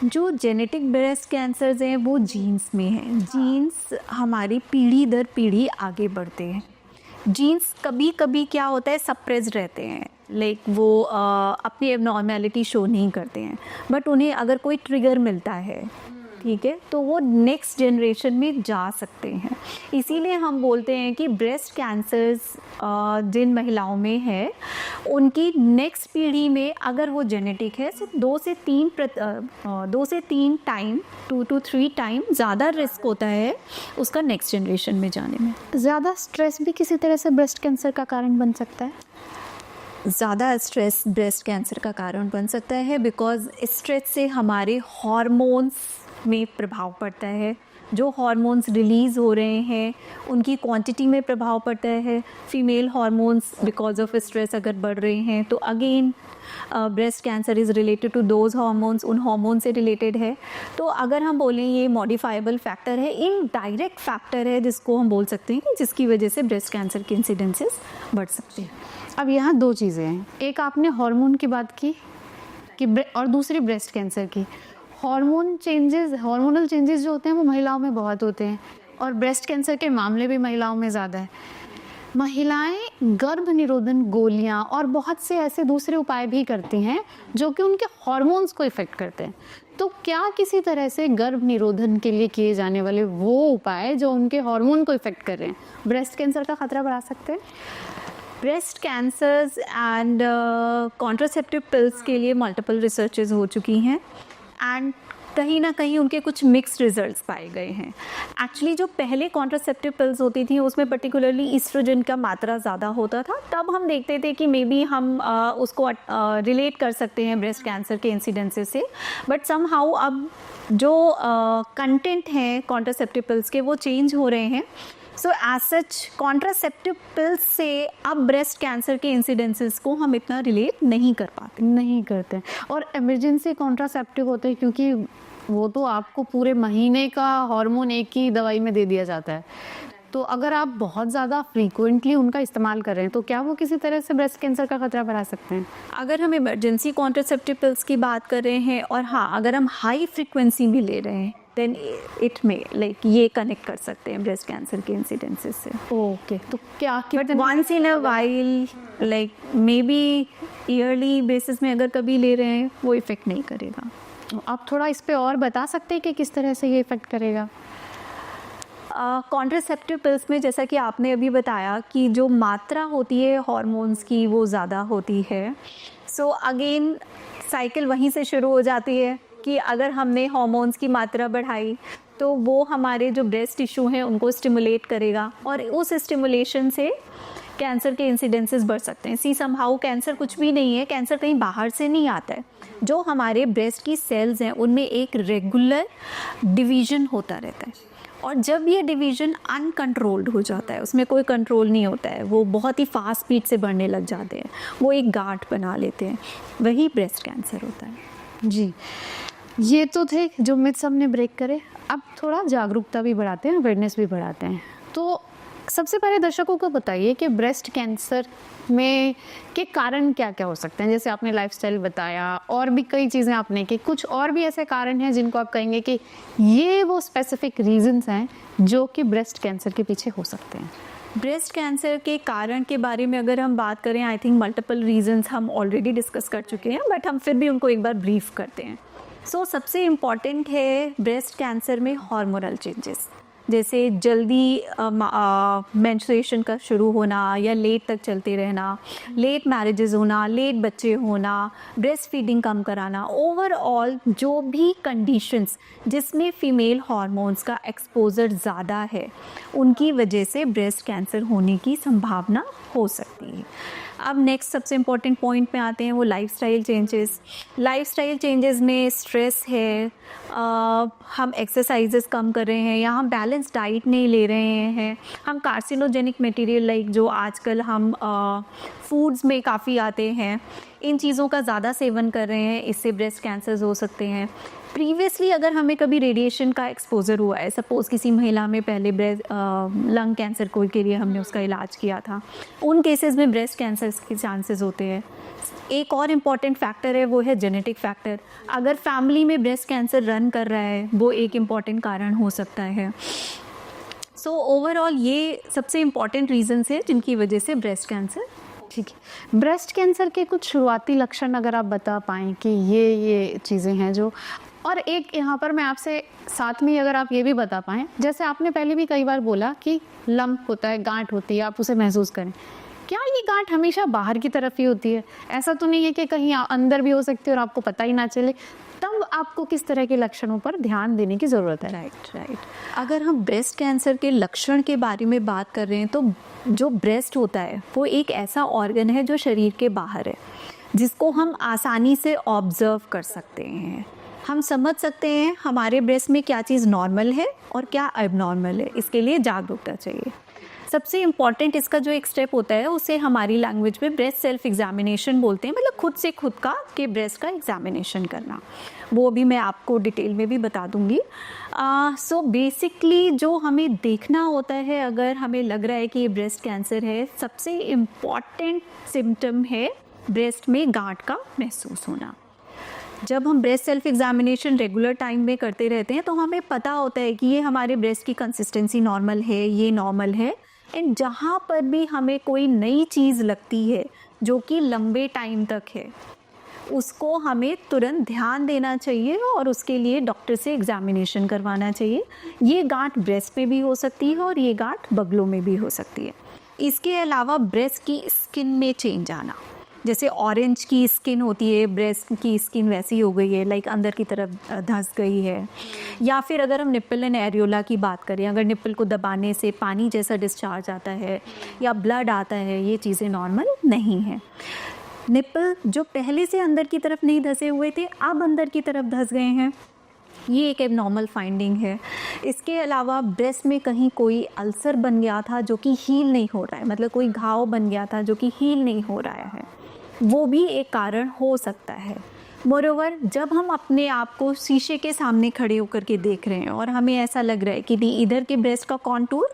Speaker 2: जो जेनेटिक ब्रेस्ट कैंसर्स हैं वो जीन्स में हैं। जीन्स हमारी पीढ़ी दर पीढ़ी आगे बढ़ते हैं। जीन्स कभी कभी क्या होता है, सप्रेस रहते हैं, लाइक वो अपनी एबनॉर्मेलिटी शो नहीं करते हैं, बट उन्हें अगर कोई ट्रिगर मिलता है, ठीक है, तो वो नेक्स्ट जनरेशन में जा सकते हैं। इसीलिए हम बोलते हैं कि ब्रेस्ट कैंसर्स जिन महिलाओं में है उनकी नेक्स्ट पीढ़ी में अगर वो जेनेटिक है, सिर्फ 2 से 3 टाइम 2 to 3 टाइम ज़्यादा रिस्क होता है उसका नेक्स्ट जनरेशन में जाने में।
Speaker 1: ज़्यादा स्ट्रेस भी किसी तरह से ब्रेस्ट कैंसर का कारण बन सकता है?
Speaker 2: ज़्यादा स्ट्रेस ब्रेस्ट कैंसर का कारण बन सकता है, बिकॉज स्ट्रेस से हमारे हार्मोन्स में प्रभाव पड़ता है। जो हार्मोन्स रिलीज़ हो रहे हैं उनकी क्वांटिटी में प्रभाव पड़ता है। Female hormones because of stress अगर बढ़ रहे हैं तो again breast cancer is related to those hormones, उन हार्मोन से रिलेटेड है। तो अगर हम बोलें ये मॉडिफाइबल फैक्टर है, इनडायरेक्ट फैक्टर है जिसको हम बोल सकते हैं कि जिसकी वजह से ब्रेस्ट कैंसर के इंसिडेंसेस बढ़ सकते हैं।
Speaker 1: अब यहाँ 2 चीज़ें हैं, एक आपने हार्मोन की बात की कि और दूसरी ब्रेस्ट कैंसर की। हार्मोनल चेंजेस जो होते हैं वो महिलाओं में बहुत होते हैं, और ब्रेस्ट कैंसर के मामले भी महिलाओं में ज़्यादा है। महिलाएं गर्भ निरोधन गोलियां और बहुत से ऐसे दूसरे उपाय भी करती हैं जो कि उनके हार्मोन्स को इफ़ेक्ट करते हैं। तो क्या किसी तरह से गर्भ निरोधन के लिए किए जाने वाले वो उपाय जो उनके हार्मोन को इफ़ेक्ट कर रहे हैं ब्रेस्ट कैंसर का खतरा बढ़ा सकते हैं?
Speaker 2: Breast cancers and contraceptive pills के लिए मल्टीपल रिसर्चेज हो चुकी हैं, एंड कहीं ना कहीं उनके कुछ मिक्स्ड रिजल्ट्स पाए गए हैं। एक्चुअली जो पहले कॉन्ट्रासेप्टिव पिल्स होती थी उसमें पर्टिकुलरली ईस्ट्रोजन का मात्रा ज़्यादा होता था, तब हम देखते थे कि मे बी हम उसको रिलेट कर सकते हैं ब्रेस्ट कैंसर के इंसिडेंसेस से, बट समहाउ अब जो कंटेंट हैं कॉन्ट्रासेप्टिव पिल्स के वो चेंज हो रहे हैं। So as such contraceptive pills से अब ब्रेस्ट कैंसर के इंसिडेंसेस को हम इतना रिलेट नहीं कर पाते।
Speaker 1: नहीं करते। और इमरजेंसी कॉन्ट्रासेप्टिव होते हैं क्योंकि वो तो आपको पूरे महीने का हार्मोन एक ही दवाई में दे दिया जाता है, तो अगर आप बहुत ज़्यादा फ्रीक्वेंटली उनका इस्तेमाल कर रहे हैं तो क्या वो किसी तरह से ब्रेस्ट कैंसर का खतरा बढ़ा सकते हैं?
Speaker 2: अगर हम इमरजेंसी कॉन्ट्रासेप्टिव पिल्स की बात कर रहे हैं, और हाँ अगर हम हाई फ्रीक्वेंसी भी ले रहे हैं, देन इट में लाइक ये कनेक्ट कर सकते हैं ब्रेस्ट कैंसर के इंसिडेंसेस से।
Speaker 1: ओके, तो क्या
Speaker 2: but once in a while, like maybe yearly basis में अगर कभी ले रहे हैं वो इफ़ेक्ट नहीं करेगा।
Speaker 1: आप थोड़ा इस पे और बता सकते हैं कि किस तरह से ये इफ़ेक्ट करेगा?
Speaker 2: कॉन्ट्रासेप्टिव पिल्स में जैसा कि आपने अभी बताया कि जो मात्रा होती है हार्मोन्स की वो ज़्यादा होती है। सो अगेन साइकिल वहीं से शुरू हो जाती है क्योंकि अगर हमने हार्मोन्स की मात्रा बढ़ाई तो वो हमारे जो ब्रेस्ट टिश्यू हैं उनको स्टिमुलेट करेगा और उस स्टिमुलेशन से कैंसर के इंसिडेंसेस बढ़ सकते हैं। सी समहाउ कैंसर कुछ भी नहीं है, कैंसर कहीं बाहर से नहीं आता है। जो हमारे ब्रेस्ट की सेल्स हैं उनमें एक रेगुलर डिवीजन होता रहता है और जब ये डिवीजन अनकंट्रोल्ड हो जाता है, उसमें कोई कंट्रोल नहीं होता है, वो बहुत ही फास्ट स्पीड से बढ़ने लग जाते हैं, वो एक गांठ बना लेते हैं, वही ब्रेस्ट कैंसर होता है।
Speaker 1: जी, ये तो थे जो मिथ्स हमने ब्रेक करे। अब थोड़ा जागरूकता भी बढ़ाते हैं, अवेयरनेस भी बढ़ाते हैं। तो सबसे पहले दर्शकों को बताइए कि ब्रेस्ट कैंसर में के कारण क्या क्या हो सकते हैं। जैसे आपने लाइफस्टाइल बताया और भी कई चीज़ें आपने की, कुछ और भी ऐसे कारण हैं जिनको आप कहेंगे कि ये वो स्पेसिफिक रीजंस हैं जो कि ब्रेस्ट कैंसर के पीछे हो सकते हैं।
Speaker 2: ब्रेस्ट कैंसर के कारण के बारे में अगर हम बात करें, आई थिंक मल्टीपल रीजंस हम ऑलरेडी डिस्कस कर चुके हैं, बट हम फिर भी उनको एक बार ब्रीफ करते हैं। सबसे इम्पॉर्टेंट है ब्रेस्ट कैंसर में हार्मोनल चेंजेस, जैसे जल्दी मेंस्ट्रुएशन का शुरू होना या लेट तक चलते रहना, लेट मैरिजेस होना, लेट बच्चे होना, ब्रेस्ट फीडिंग कम कराना, ओवरऑल जो भी कंडीशंस जिसमें फीमेल हार्मोन्स का एक्सपोजर ज़्यादा है उनकी वजह से ब्रेस्ट कैंसर होने की संभावना हो सकती है। अब नेक्स्ट सबसे इम्पॉर्टेंट पॉइंट पे आते हैं, वो लाइफस्टाइल चेंजेस। लाइफस्टाइल चेंजेस में स्ट्रेस है, हम एक्सरसाइजेस कम कर रहे हैं या हम बैलेंस डाइट नहीं ले रहे हैं, हम कार्सिनोजेनिक मटेरियल लाइक जो आजकल हम फूड्स में काफ़ी आते हैं, इन चीज़ों का ज़्यादा सेवन कर रहे हैं, इससे ब्रेस्ट कैंसर्स हो सकते हैं। प्रीवियसली अगर हमें कभी रेडिएशन का एक्सपोजर हुआ है, सपोज़ किसी महिला में पहले लंग कैंसर कोई के लिए हमने उसका इलाज किया था, उन केसेस में ब्रेस्ट कैंसर के चांसेस होते हैं। एक और इम्पॉर्टेंट फैक्टर है, वो है जेनेटिक फैक्टर। अगर फैमिली में ब्रेस्ट कैंसर रन कर रहा है, वो एक इम्पॉर्टेंट कारण हो सकता है। ओवरऑल ये सबसे इम्पॉर्टेंट रीजंस है जिनकी वजह से ब्रेस्ट कैंसर।
Speaker 1: ठीक है, ब्रेस्ट कैंसर के कुछ शुरुआती लक्षण अगर आप बता पाएँ कि ये चीज़ें हैं जो, और एक यहाँ पर मैं आपसे साथ में अगर आप ये भी बता पाएँ, जैसे आपने पहले भी कई बार बोला कि लंप होता है, गांठ होती है, आप उसे महसूस करें, क्या ये गांठ हमेशा बाहर की तरफ ही होती है? ऐसा तो नहीं है कि कहीं अंदर भी हो सकती है और आपको पता ही ना चले? तब आपको किस तरह के लक्षणों पर ध्यान देने की ज़रूरत है?
Speaker 2: राइट। अगर हम ब्रेस्ट कैंसर के लक्षण के बारे में बात कर रहे हैं तो जो ब्रेस्ट होता है वो एक ऐसा ऑर्गन है जो शरीर के बाहर है, जिसको हम आसानी से ऑब्जर्व कर सकते हैं। हम समझ सकते हैं हमारे ब्रेस्ट में क्या चीज़ नॉर्मल है और क्या एबनॉर्मल है। इसके लिए जागरूकता चाहिए। सबसे इम्पॉर्टेंट इसका जो एक स्टेप होता है उसे हमारी लैंग्वेज में ब्रेस्ट सेल्फ एग्जामिनेशन बोलते हैं, मतलब खुद से खुद का के ब्रेस्ट का एग्जामिनेशन करना। वो भी मैं आपको डिटेल में भी बता दूंगी। बेसिकली जो हमें देखना होता है, अगर हमें लग रहा है कि ये ब्रेस्ट कैंसर है, सबसे इम्पॉर्टेंट सिम्टम है ब्रेस्ट में गांठ का महसूस होना। जब हम breast self examination regular time में करते रहते हैं तो हमें पता होता है कि ये हमारे ब्रेस्ट की कंसिस्टेंसी नॉर्मल है, ये नॉर्मल है। एंड जहाँ पर भी हमें कोई नई चीज़ लगती है जो कि लंबे टाइम तक है, उसको हमें तुरंत ध्यान देना चाहिए और उसके लिए डॉक्टर से एग्जामिनेशन करवाना चाहिए। ये गांठ ब्रेस्ट में भी हो सकती है और ये गांठ बगलों में भी हो सकती है। इसके अलावा ब्रेस्ट की स्किन में चेंज आना, जैसे ऑरेंज की स्किन होती है, ब्रेस्ट की स्किन वैसी हो गई है, लाइक अंदर की तरफ धंस गई है। या फिर अगर हम निप्पल एंड एरियोला की बात करें, अगर निप्पल को दबाने से पानी जैसा डिस्चार्ज आता है या ब्लड आता है, ये चीज़ें नॉर्मल नहीं हैं। निप्पल जो पहले से अंदर की तरफ नहीं धंसे हुए थे, अब अंदर की तरफ धंस गए हैं, ये एक एबनॉर्मल फाइंडिंग है। इसके अलावा ब्रेस्ट में कहीं कोई अल्सर बन गया था जो कि हील नहीं हो रहा है, मतलब कोई घाव बन गया था जो कि हील नहीं हो रहा है, वो भी एक कारण हो सकता है। मोरोवर, जब हम अपने आप को शीशे के सामने खड़े होकर के देख रहे हैं और हमें ऐसा लग रहा है कि इधर के ब्रेस्ट का कॉन्टूर,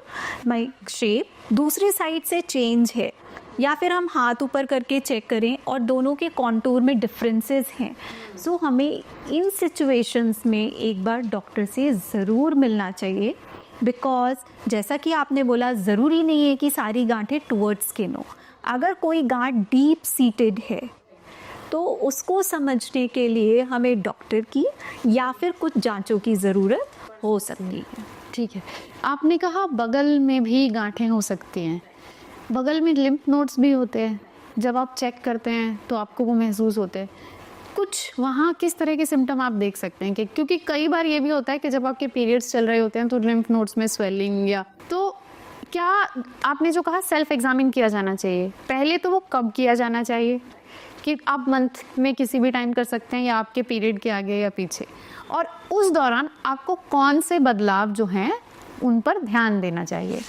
Speaker 2: माई शेप दूसरी साइड से चेंज है, या फिर हम हाथ ऊपर करके चेक करें और दोनों के कॉन्टूर में डिफरेंसेस हैं, सो हमें इन सिचुएशंस में एक बार डॉक्टर से ज़रूर मिलना चाहिए। बिकॉज जैसा कि आपने बोला, ज़रूरी नहीं है कि सारी गांठें टुवर्ड्स स्किन हो। अगर कोई गांठ डीप सीटेड है तो उसको समझने के लिए हमें डॉक्टर की या फिर कुछ जांचों की ज़रूरत हो सकती है।
Speaker 1: ठीक है, आपने कहा बगल में भी गांठें हो सकती हैं, बगल में लिम्फ नोड्स भी होते हैं, जब आप चेक करते हैं तो आपको वो महसूस होते हैं। कुछ वहाँ किस तरह के सिम्टम आप देख सकते हैं कि क्योंकि कई बार ये भी होता है कि जब आपके पीरियड्स चल रहे होते हैं तो लिम्फ नोड्स में स्वेलिंग या तो क्या आपने जो कहा सेल्फ एग्जामिन किया जाना चाहिए, पहले तो वो कब किया जाना चाहिए कि आप मंथ में किसी भी टाइम कर सकते हैं या आपके पीरियड के आगे या पीछे, और उस दौरान आपको कौन से बदलाव जो हैं उन पर ध्यान देना चाहिए?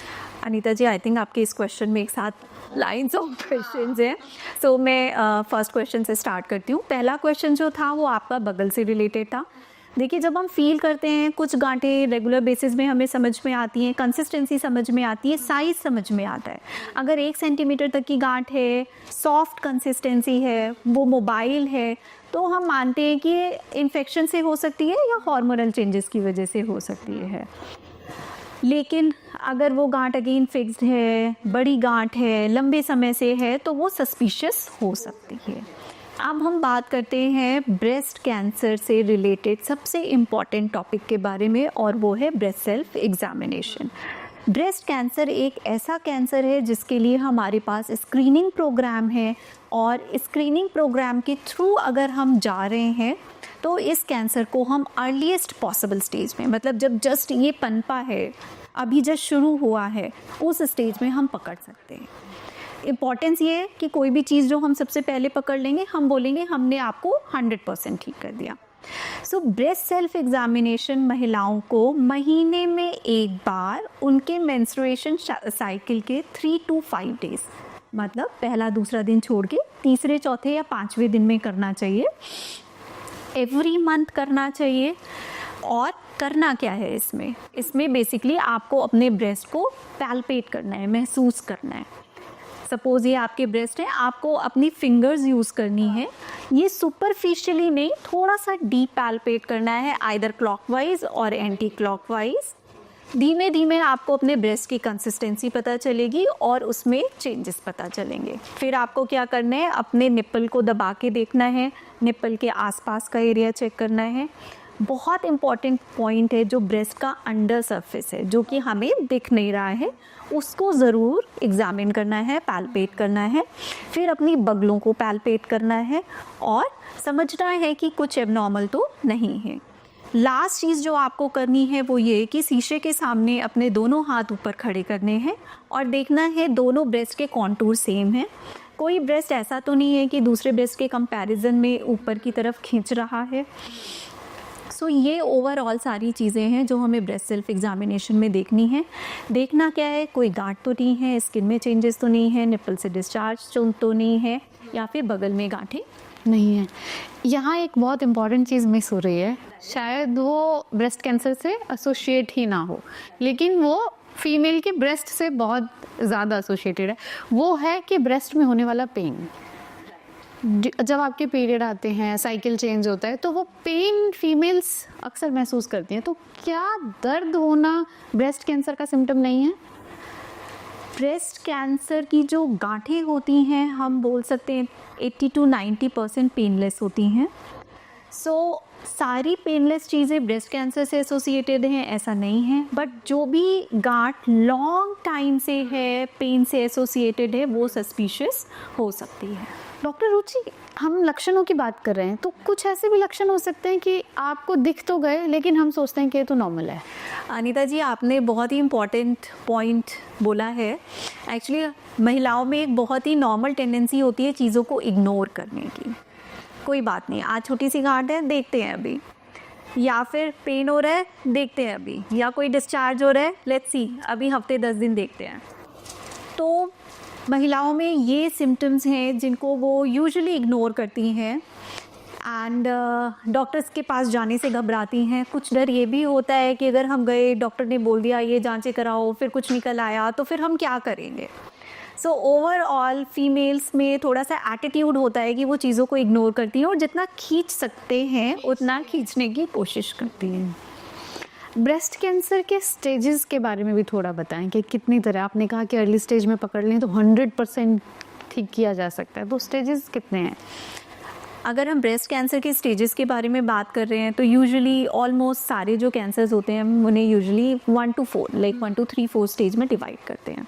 Speaker 2: अनीता जी, आई थिंक आपके इस क्वेश्चन में एक साथ लाइंस ऑफ क्वेश्चंस हैं। सो मैं फर्स्ट क्वेश्चन से स्टार्ट करती हूँ। पहला क्वेश्चन जो था वो आपका बगल से रिलेटेड था। देखिए, जब हम फील करते हैं कुछ गांठें रेगुलर बेसिस में हमें समझ में आती हैं, कंसिस्टेंसी समझ में आती है, साइज़ समझ में आता है। अगर 1 सेंटीमीटर तक की गांठ है, सॉफ्ट कंसिस्टेंसी है, वो मोबाइल है, तो हम मानते हैं कि इन्फेक्शन से हो सकती है या हार्मोनल चेंजेस की वजह से हो सकती है। लेकिन अगर वो गांठ अगेन फिक्स्ड है, बड़ी गांठ है, लंबे समय से है, तो वो सस्पिशियस हो सकती है। अब हम बात करते हैं ब्रेस्ट कैंसर से रिलेटेड सबसे इम्पॉर्टेंट टॉपिक के बारे में, और वो है breast self examination. Breast cancer एक ऐसा कैंसर है जिसके लिए हमारे पास स्क्रीनिंग प्रोग्राम है, और स्क्रीनिंग प्रोग्राम के थ्रू अगर हम जा रहे हैं तो इस कैंसर को हम अर्लीस्ट पॉसिबल स्टेज में, मतलब जब जस्ट ये पनपा है, अभी जस्ट शुरू हुआ है, उस स्टेज में हम पकड़ सकते हैं। इम्पॉर्टेंस ये है कि कोई भी चीज़ जो हम सबसे पहले पकड़ लेंगे, हम बोलेंगे हमने आपको 100% ठीक कर दिया। सो ब्रेस्ट सेल्फ एग्जामिनेशन महिलाओं को महीने में एक बार उनके मेंस्ट्रुएशन साइकिल के 3 to 5 डेज, मतलब पहला दूसरा दिन छोड़ के तीसरे चौथे या 5वें दिन में करना चाहिए। एवरी मंथ करना चाहिए। और करना क्या है इसमें बेसिकली आपको अपने ब्रेस्ट को पैल्पेट करना है, महसूस करना है। सपोज़ ये आपके ब्रेस्ट है, आपको अपनी फिंगर्स यूज़ करनी है। ये सुपरफिशियली नहीं, थोड़ा सा डीप पैल्पेट करना है, आइदर क्लॉकवाइज और एंटी क्लॉकवाइज। धीमे धीमे आपको अपने ब्रेस्ट की कंसिस्टेंसी पता चलेगी और उसमें चेंजेस पता चलेंगे। फिर आपको क्या करना है, अपने निप्पल को दबा के देखना है, निप्पल के आसपास का एरिया चेक करना है। बहुत इम्पॉर्टेंट पॉइंट है जो ब्रेस्ट का अंडर सरफेस है, जो कि हमें दिख नहीं रहा है, उसको ज़रूर एग्जामिन करना है, पैल्पेट करना है। फिर अपनी बगलों को पैल्पेट करना है और समझना है कि कुछ एबनॉर्मल तो नहीं है। लास्ट चीज़ जो आपको करनी है वो ये कि शीशे के सामने अपने दोनों हाथ ऊपर खड़े करने हैं और देखना है दोनों ब्रेस्ट के कॉन्टूर सेम हैं। कोई ब्रेस्ट ऐसा तो नहीं है कि दूसरे ब्रेस्ट के कंपैरिजन में ऊपर की तरफ खींच रहा है। सो ये ओवरऑल सारी चीज़ें हैं जो हमें ब्रेस्ट सेल्फ एग्जामिनेशन में देखनी है। देखना क्या है, कोई गांठ तो नहीं है, स्किन में चेंजेस तो नहीं है, निप्पल से डिस्चार्ज तो नहीं है, या फिर बगल में गांठें
Speaker 1: नहीं है। यहाँ एक बहुत इम्पॉर्टेंट चीज़ मिस हो रही है, शायद वो ब्रेस्ट कैंसर से एसोसिएट ही ना हो, लेकिन वो फीमेल के ब्रेस्ट से बहुत ज़्यादा एसोसिएटेड है। वो है कि ब्रेस्ट में होने वाला पेन। जब आपके पीरियड आते हैं, साइकिल चेंज होता है, तो वो पेन फीमेल्स अक्सर महसूस करती हैं। तो क्या दर्द होना ब्रेस्ट कैंसर का सिम्टम नहीं है?
Speaker 2: ब्रेस्ट कैंसर की जो गांठें होती हैं, हम बोल सकते हैं 80 to 90% पेनलेस होती हैं। सो सारी पेनलेस चीज़ें ब्रेस्ट कैंसर से एसोसिएटेड हैं ऐसा नहीं है, बट जो भी गांठ लॉन्ग टाइम से है, पेन से एसोसिएटेड है, वो सस्पिशियस हो सकती है।
Speaker 1: डॉक्टर रुचि, हम लक्षणों की बात कर रहे हैं, तो कुछ ऐसे भी लक्षण हो सकते हैं कि आपको दिख तो गए लेकिन हम सोचते हैं कि ये तो नॉर्मल है।
Speaker 2: अनीता जी, आपने बहुत ही इम्पॉर्टेंट पॉइंट बोला है। एक्चुअली महिलाओं में एक बहुत ही नॉर्मल टेंडेंसी होती है चीज़ों को इग्नोर करने की। कोई बात नहीं, आज छोटी सी गांठ है, देखते हैं अभी, या फिर पेन हो रहा है, देखते हैं अभी, या कोई डिस्चार्ज हो रहा है, लेट्स सी, अभी हफ्ते 10 दिन देखते हैं। तो महिलाओं में ये सिम्टम्स हैं जिनको वो यूजुअली इग्नोर करती हैं एंड डॉक्टर्स के पास जाने से घबराती हैं। कुछ डर ये भी होता है कि अगर हम गए, डॉक्टर ने बोल दिया ये जांचें कराओ, फिर कुछ निकल आया तो फिर हम क्या करेंगे। सो ओवरऑल फीमेल्स में थोड़ा सा एटीट्यूड होता है कि वो चीज़ों को इग्नोर करती हैं और जितना खींच सकते हैं उतना खींचने की कोशिश करती हैं।
Speaker 1: ब्रेस्ट कैंसर के स्टेजेस के बारे में भी थोड़ा बताएं कि कितनी तरह, आपने कहा कि अर्ली स्टेज में पकड़ लें तो 100% ठीक किया जा सकता है, तो स्टेजेस कितने हैं?
Speaker 2: अगर हम ब्रेस्ट कैंसर के स्टेजेस के बारे में बात कर रहे हैं तो यूजुअली ऑलमोस्ट सारे जो कैंसर्स होते हैं हम उन्हें usually 1 to 4 like 1 to 3 4 stage में डिवाइड करते हैं।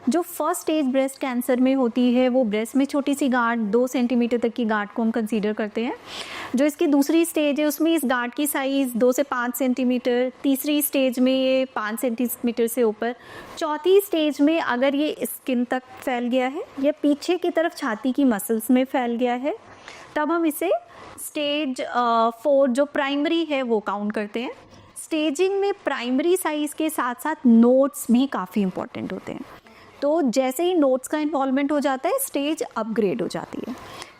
Speaker 2: जो फर्स्ट स्टेज ब्रेस्ट कैंसर में होती है वो ब्रेस्ट में छोटी सी गांठ 2 सेंटीमीटर तक की गांठ को हम कंसीडर करते हैं। जो इसकी दूसरी स्टेज है उसमें इस गांठ की साइज़ 2 से 5 सेंटीमीटर, तीसरी स्टेज में ये 5 सेंटीमीटर से ऊपर, चौथी स्टेज में अगर ये स्किन तक फैल गया है या पीछे की तरफ छाती की मसल्स में फैल गया है, तब हम इसे स्टेज 4 जो प्राइमरी है वो काउंट करते हैं। स्टेजिंग में प्राइमरी साइज़ के साथ साथ नोड्स भी काफ़ी इंपॉर्टेंट होते हैं। तो जैसे ही नोड्स का इन्वॉल्वमेंट हो जाता है स्टेज अपग्रेड हो जाती है।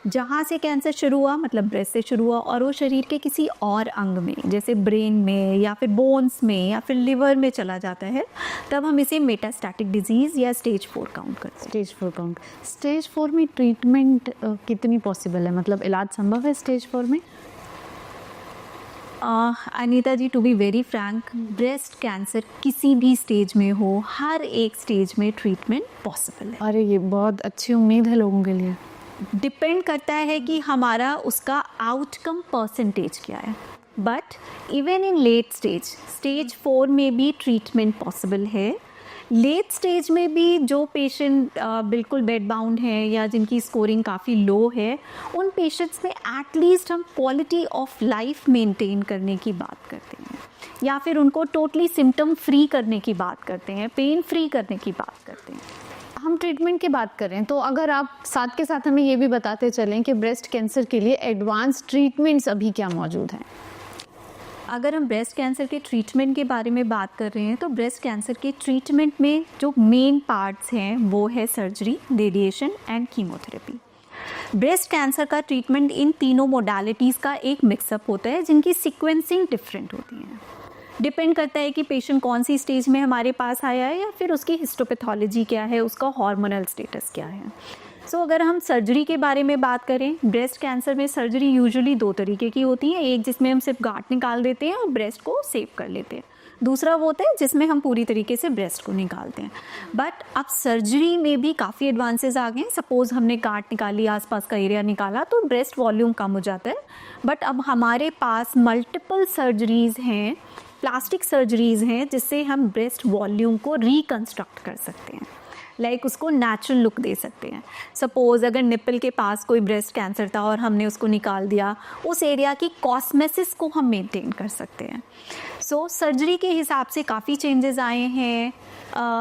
Speaker 2: जहाँ से कैंसर शुरू हुआ मतलब ब्रेस्ट से शुरू हुआ और वो शरीर के किसी और अंग में जैसे ब्रेन में या फिर बोन्स में या फिर लिवर में चला जाता है, तब हम इसे मेटास्टैटिक डिजीज़ या स्टेज 4 काउंट करते हैं।
Speaker 1: Stage 4 count. स्टेज 4 में ट्रीटमेंट कितनी पॉसिबल है, मतलब इलाज संभव है स्टेज 4 में?
Speaker 2: Anita ji, to be very frank, breast cancer किसी भी स्टेज में हो, हर एक स्टेज में ट्रीटमेंट पॉसिबल है।
Speaker 1: अरे ये बहुत अच्छी उम्मीद है लोगों के लिए।
Speaker 2: डिपेंड करता है कि हमारा उसका आउटकम परसेंटेज क्या है। But even in late stage, stage 4 में भी ट्रीटमेंट पॉसिबल है। लेट स्टेज में भी जो पेशेंट बिल्कुल बेड बाउंड हैं या जिनकी स्कोरिंग काफ़ी लो है, उन पेशेंट्स में एटलीस्ट हम क्वालिटी ऑफ लाइफ मेंटेन करने की बात करते हैं या फिर उनको टोटली सिम्टम फ्री करने की बात करते हैं, पेन फ्री करने की बात करते हैं।
Speaker 1: हम ट्रीटमेंट की बात करें तो अगर आप साथ के साथ हमें ये भी बताते चलें कि ब्रेस्ट कैंसर के लिए एडवांस ट्रीटमेंट्स अभी क्या मौजूद हैं?
Speaker 2: अगर हम ब्रेस्ट कैंसर के ट्रीटमेंट के बारे में बात कर रहे हैं तो ब्रेस्ट कैंसर के ट्रीटमेंट में जो मेन पार्ट्स हैं वो है surgery, radiation and chemotherapy. Breast cancer का ट्रीटमेंट इन तीनों मोडालिटीज़ का एक मिक्सअप होता है जिनकी सीक्वेंसिंग डिफरेंट होती है। डिपेंड करता है कि पेशेंट कौन सी स्टेज में हमारे पास आया है या फिर उसकी हिस्टोपैथोलॉजी क्या है, उसका हार्मोनल स्टेटस क्या है। सो अगर हम सर्जरी के बारे में बात करें, ब्रेस्ट कैंसर में सर्जरी यूजुअली 2 तरीके की होती है। एक जिसमें हम सिर्फ गांठ निकाल देते हैं और ब्रेस्ट को सेव कर लेते हैं, दूसरा वो होता है जिसमें हम पूरी तरीके से ब्रेस्ट को निकालते हैं। बट अब सर्जरी में भी काफ़ी एडवांसेस आ गए हैं। सपोज़ हमने गांठ निकाली, आसपास का एरिया निकाला तो ब्रेस्ट वॉल्यूम कम हो जाता है। बट अब हमारे पास मल्टीपल सर्जरीज़ हैं, प्लास्टिक सर्जरीज़ हैं जिससे हम ब्रेस्ट वॉल्यूम को रिकन्स्ट्रक्ट कर सकते हैं, लाइक उसको नेचुरल लुक दे सकते हैं। सपोज़ अगर निप्पल के पास कोई ब्रेस्ट कैंसर था और हमने उसको निकाल दिया, उस एरिया की कॉस्मेसिस को हम मेंटेन कर सकते हैं। सो सर्जरी के हिसाब से काफ़ी चेंजेस आए हैं।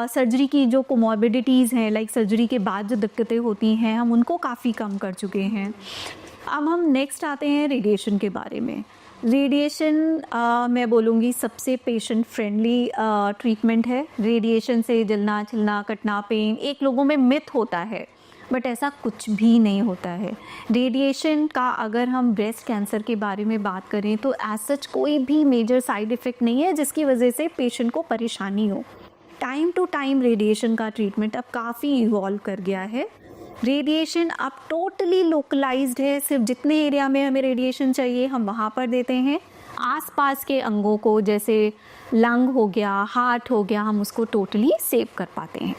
Speaker 2: सर्जरी की जो कोमॉर्बिडिटीज़ हैं, लाइक सर्जरी के बाद जो दिक्कतें होती हैं, हम उनको काफ़ी कम कर चुके हैं। अब हम नेक्स्ट आते हैं रेडिएशन के बारे में। रेडिएशन मैं बोलूँगी सबसे पेशेंट फ्रेंडली ट्रीटमेंट है। रेडिएशन से जलना, छिलना, कटना, पेन एक लोगों में मिथ होता है, बट ऐसा कुछ भी नहीं होता है। रेडिएशन का अगर हम ब्रेस्ट कैंसर के बारे में बात करें तो एज सच कोई भी मेजर साइड इफ़ेक्ट नहीं है जिसकी वजह से पेशेंट को परेशानी हो। टाइम टू टाइम रेडिएशन का ट्रीटमेंट अब काफ़ी इवॉल्व कर गया है। रेडिएशन अब टोटली लोकलाइज्ड है, सिर्फ जितने एरिया में हमें रेडिएशन चाहिए हम वहाँ पर देते हैं। आसपास के अंगों को जैसे लंग हो गया, हार्ट हो गया, हम उसको टोटली सेव कर पाते हैं।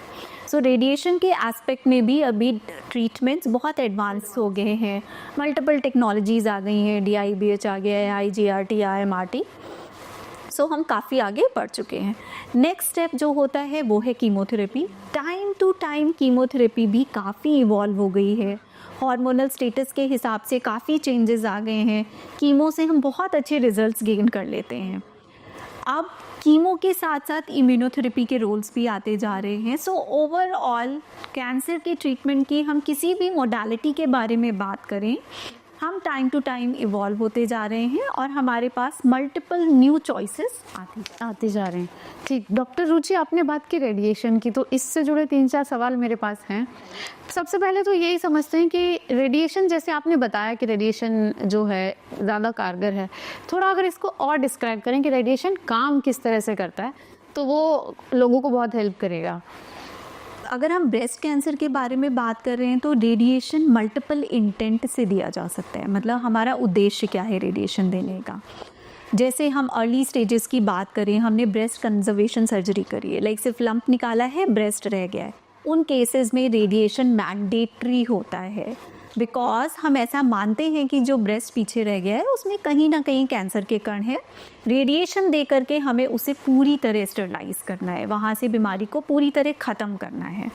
Speaker 2: सो रेडिएशन के एस्पेक्ट में भी अभी ट्रीटमेंट्स बहुत एडवांस हो गए हैं। मल्टीपल टेक्नोलॉजीज़ आ गई हैं, DIBH आ गया है, IGRT, IMRT। सो हम काफ़ी आगे बढ़ चुके हैं। नेक्स्ट स्टेप जो होता है वो है chemotherapy. Time to time chemotherapy भी काफ़ी इवॉल्व हो गई है। हार्मोनल स्टेटस के हिसाब से काफ़ी चेंजेस आ गए हैं। कीमो से हम बहुत अच्छे रिजल्ट्स गेन कर लेते हैं। अब कीमो के साथ साथ इम्यूनोथेरेपी के रोल्स भी आते जा रहे हैं। सो ओवरऑल कैंसर के ट्रीटमेंट की हम किसी भी मोडालिटी के बारे में बात करें, हम टाइम टू टाइम इवॉल्व होते जा रहे हैं और हमारे पास मल्टीपल न्यू चॉइसेस
Speaker 1: आते जा रहे हैं। ठीक, डॉक्टर रुचि, आपने बात की रेडिएशन की, तो इससे जुड़े 3-4 सवाल मेरे पास हैं। सबसे पहले तो यही समझते हैं कि रेडिएशन, जैसे आपने बताया कि रेडिएशन जो है ज़्यादा कारगर है, थोड़ा अगर इसको और डिस्क्राइब करें कि रेडिएशन काम किस तरह से करता है तो वो लोगों को बहुत हेल्प करेगा।
Speaker 2: अगर हम ब्रेस्ट कैंसर के बारे में बात कर रहे हैं तो रेडिएशन मल्टीपल इंटेंट से दिया जा सकता है। मतलब हमारा उद्देश्य क्या है रेडिएशन देने का। जैसे हम अर्ली स्टेजेस की बात करें, हमने ब्रेस्ट कंजर्वेशन सर्जरी करी है, लाइक सिर्फ लंप निकाला है, ब्रेस्ट रह गया है, उन केसेस में रेडिएशन मैंडेटरी होता है। बिकॉज हम ऐसा मानते हैं कि जो ब्रेस्ट पीछे रह गया है उसमें कहीं ना कहीं कैंसर के कण है। रेडिएशन दे करके हमें उसे पूरी तरह स्टरलाइज करना है, वहाँ से बीमारी को पूरी तरह ख़त्म करना है।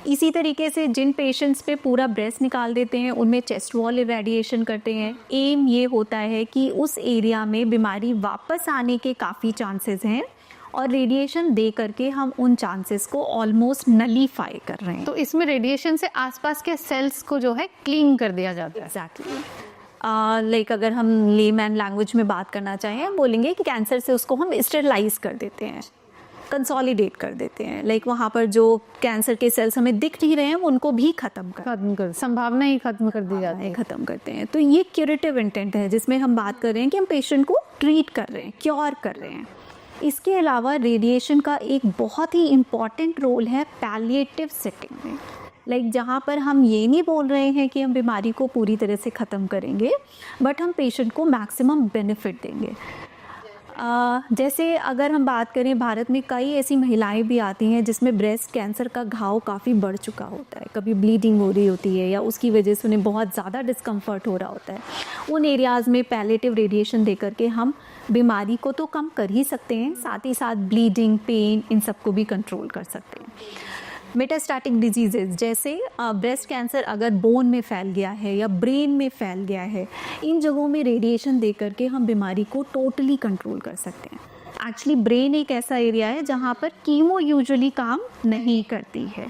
Speaker 2: इसी तरीके से जिन पेशेंट्स पे पूरा ब्रेस्ट निकाल देते हैं उनमें चेस्ट वॉल इरेडिएशन करते हैं। एम ये होता है कि उस एरिया में बीमारी वापस आने के काफ़ी चांसेस हैं और रेडिएशन दे करके हम उन चांसेस को ऑलमोस्ट नलीफाई कर रहे हैं।
Speaker 1: तो इसमें रेडिएशन से आसपास के सेल्स को जो है क्लीन कर दिया जाता है।
Speaker 2: एग्जैक्टली लाइक अगर हम लेमैन लैंग्वेज में बात करना चाहें, हम बोलेंगे कि कैंसर से उसको हम स्टेरलाइज कर देते हैं, कंसोलिडेट कर देते हैं। लाइक वहाँ पर जो कैंसर के सेल्स हमें दिख नहीं रहे हैं उनको भी खत्म कर
Speaker 1: संभावना ही खत्म कर दी जाती है,
Speaker 2: ख़त्म करते हैं। तो ये क्यूरेटिव इंटेंट है जिसमें हम बात कर रहे हैं कि हम पेशेंट को ट्रीट कर रहे हैं, क्योर कर रहे हैं। इसके अलावा रेडिएशन का एक बहुत ही इम्पॉर्टेंट रोल है पैलिएटिव सेटिंग में। लाइक जहाँ पर हम ये नहीं बोल रहे हैं कि हम बीमारी को पूरी तरह से ख़त्म करेंगे, बट हम पेशेंट को मैक्सिमम बेनिफिट देंगे। जैसे अगर हम बात करें, भारत में कई ऐसी महिलाएं भी आती हैं जिसमें ब्रेस्ट कैंसर का घाव काफ़ी बढ़ चुका होता है, कभी ब्लीडिंग हो रही होती है या उसकी वजह से उन्हें बहुत ज़्यादा डिस्कम्फर्ट हो रहा होता है। उन एरियाज़ में पैलेटिव रेडिएशन दे करके हम बीमारी को तो कम कर ही सकते हैं, साथ ही साथ ब्लीडिंग, पेन, इन सबको भी कंट्रोल कर सकते हैं। मेटास्टैटिक डिजीजेज जैसे ब्रेस्ट कैंसर अगर बोन में फैल गया है या ब्रेन में फैल गया है, इन जगहों में रेडिएशन दे करके हम बीमारी को टोटली कंट्रोल कर सकते हैं। एक्चुअली ब्रेन एक ऐसा एरिया है जहाँ पर कीमो यूजुअली काम नहीं करती है।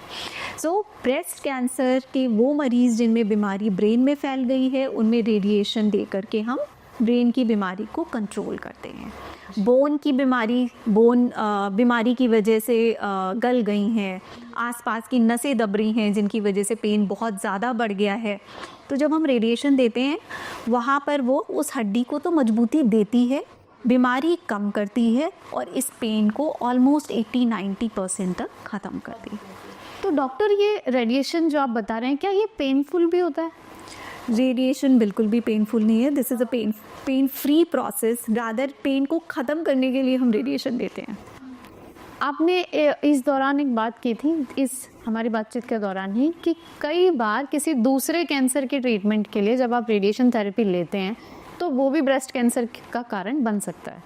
Speaker 2: सो ब्रेस्ट कैंसर के वो मरीज़ जिनमें बीमारी ब्रेन में फैल गई है, उनमें रेडिएशन दे करके हम ब्रेन की बीमारी को कंट्रोल करते हैं। बोन की बीमारी, बीमारी की वजह से गल गई हैं, आसपास की नसें दब रही हैं जिनकी वजह से पेन बहुत ज़्यादा बढ़ गया है, तो जब हम रेडिएशन देते हैं वहाँ पर वो उस हड्डी को तो मजबूती देती है, बीमारी कम करती है और इस पेन को ऑलमोस्ट 80-90% तक ख़त्म करती है।
Speaker 1: तो डॉक्टर, ये रेडिएशन जो आप बता रहे हैं, क्या ये पेनफुल भी होता है?
Speaker 2: रेडिएशन बिल्कुल भी पेनफुल नहीं है। This is a pain free process. Rather pain को ख़त्म करने के लिए हम रेडिएशन देते हैं।
Speaker 1: आपने इस दौरान एक बात की थी, इस हमारी बातचीत के दौरान ही, कि कई बार किसी दूसरे कैंसर के ट्रीटमेंट के लिए जब आप रेडिएशन थेरेपी लेते हैं तो वो भी ब्रेस्ट कैंसर का कारण बन सकता है।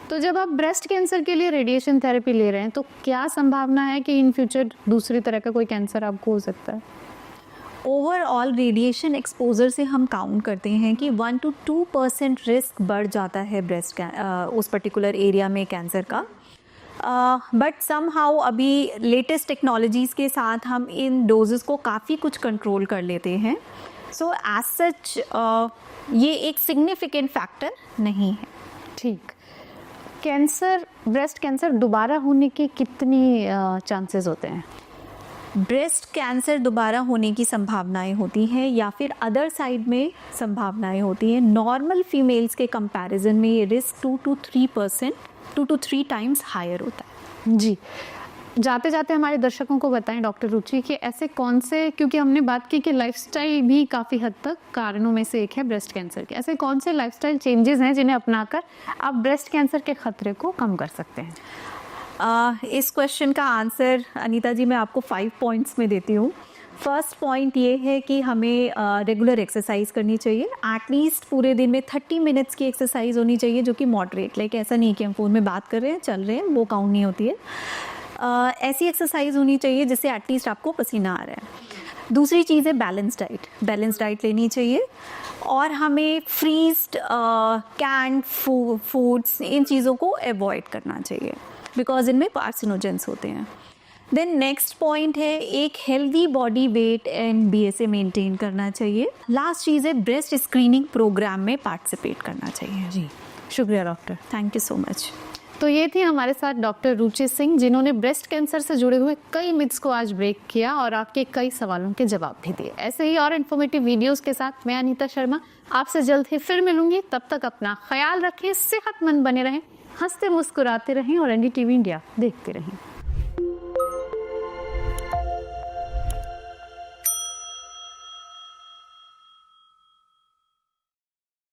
Speaker 1: तो जब आप ब्रेस्ट कैंसर के लिए रेडिएशन थेरेपी ले रहे हैं तो क्या संभावना है कि इन फ्यूचर दूसरी तरह का कोई कैंसर आपको हो सकता है?
Speaker 2: ओवरऑल रेडिएशन एक्सपोजर से हम काउंट करते हैं कि 1 to 2% रिस्क बढ़ जाता है ब्रेस्ट उस पर्टिकुलर एरिया में कैंसर का। बट समहाउ अभी लेटेस्ट टेक्नोलॉजीज़ के साथ हम इन डोजेस को काफ़ी कुछ कंट्रोल कर लेते हैं। सो एज सच ये एक सिग्निफिकेंट फैक्टर नहीं है।
Speaker 1: ठीक। कैंसर, ब्रेस्ट कैंसर दोबारा होने के कितनी चांसेस होते हैं?
Speaker 2: ब्रेस्ट कैंसर दोबारा होने की संभावनाएं होती हैं या फिर अदर साइड में संभावनाएं होती हैं। नॉर्मल फीमेल्स के कंपैरिजन में ये रिस्क 2 to 3 टाइम्स हायर होता है।
Speaker 1: जी, जाते जाते हमारे दर्शकों को बताएं डॉक्टर रुचि कि ऐसे कौन से, क्योंकि हमने बात की कि लाइफस्टाइल भी काफ़ी हद तक कारणों में से एक है ब्रेस्ट कैंसर के, ऐसे कौन से लाइफस्टाइल चेंजेस हैं जिन्हें अपनाकर आप ब्रेस्ट कैंसर के खतरे को कम कर सकते हैं?
Speaker 2: इस क्वेश्चन का आंसर अनीता जी मैं आपको 5 पॉइंट्स में देती हूँ। फर्स्ट पॉइंट ये है कि हमें रेगुलर एक्सरसाइज करनी चाहिए। एटलीस्ट पूरे दिन में 30 मिनट्स की एक्सरसाइज होनी चाहिए जो कि मॉडरेट, लाइक ऐसा नहीं कि हम फ़ोन में बात कर रहे हैं, चल रहे हैं, वो काउंट नहीं होती है। ऐसी एक्सरसाइज होनी चाहिए जिससे एटलीस्ट आपको पसीना आ रहा है। दूसरी चीज़ है बैलेंस डाइट लेनी चाहिए और हमें फ्रीज्ड कैंड फूड्स, इन चीज़ों को अवॉइड करना चाहिए बिकॉज इनमें कार्सिनोजेंस होते हैं। देन नेक्स्ट पॉइंट है एक healthy body weight and BSA maintain करना चाहिए। लास्ट चीज़ है ब्रेस्ट स्क्रीनिंग प्रोग्राम में पार्टिसिपेट करना चाहिए।
Speaker 1: जी, शुक्रिया doctor,
Speaker 2: thank you so much.
Speaker 1: तो ये थी हमारे साथ डॉक्टर रुचि सिंह, जिन्होंने ब्रेस्ट कैंसर से जुड़े हुए कई मिथ्स को आज ब्रेक किया और आपके कई सवालों के जवाब भी दिए। ऐसे ही और इन्फॉर्मेटिव वीडियोस के साथ मैं अनीता शर्मा आपसे जल्द ही फिर मिलूंगी। तब तक अपना ख्याल रखें, सेहतमंद बने रहें, हंसते मुस्कुराते रहें और NDTV इंडिया देखते रहें।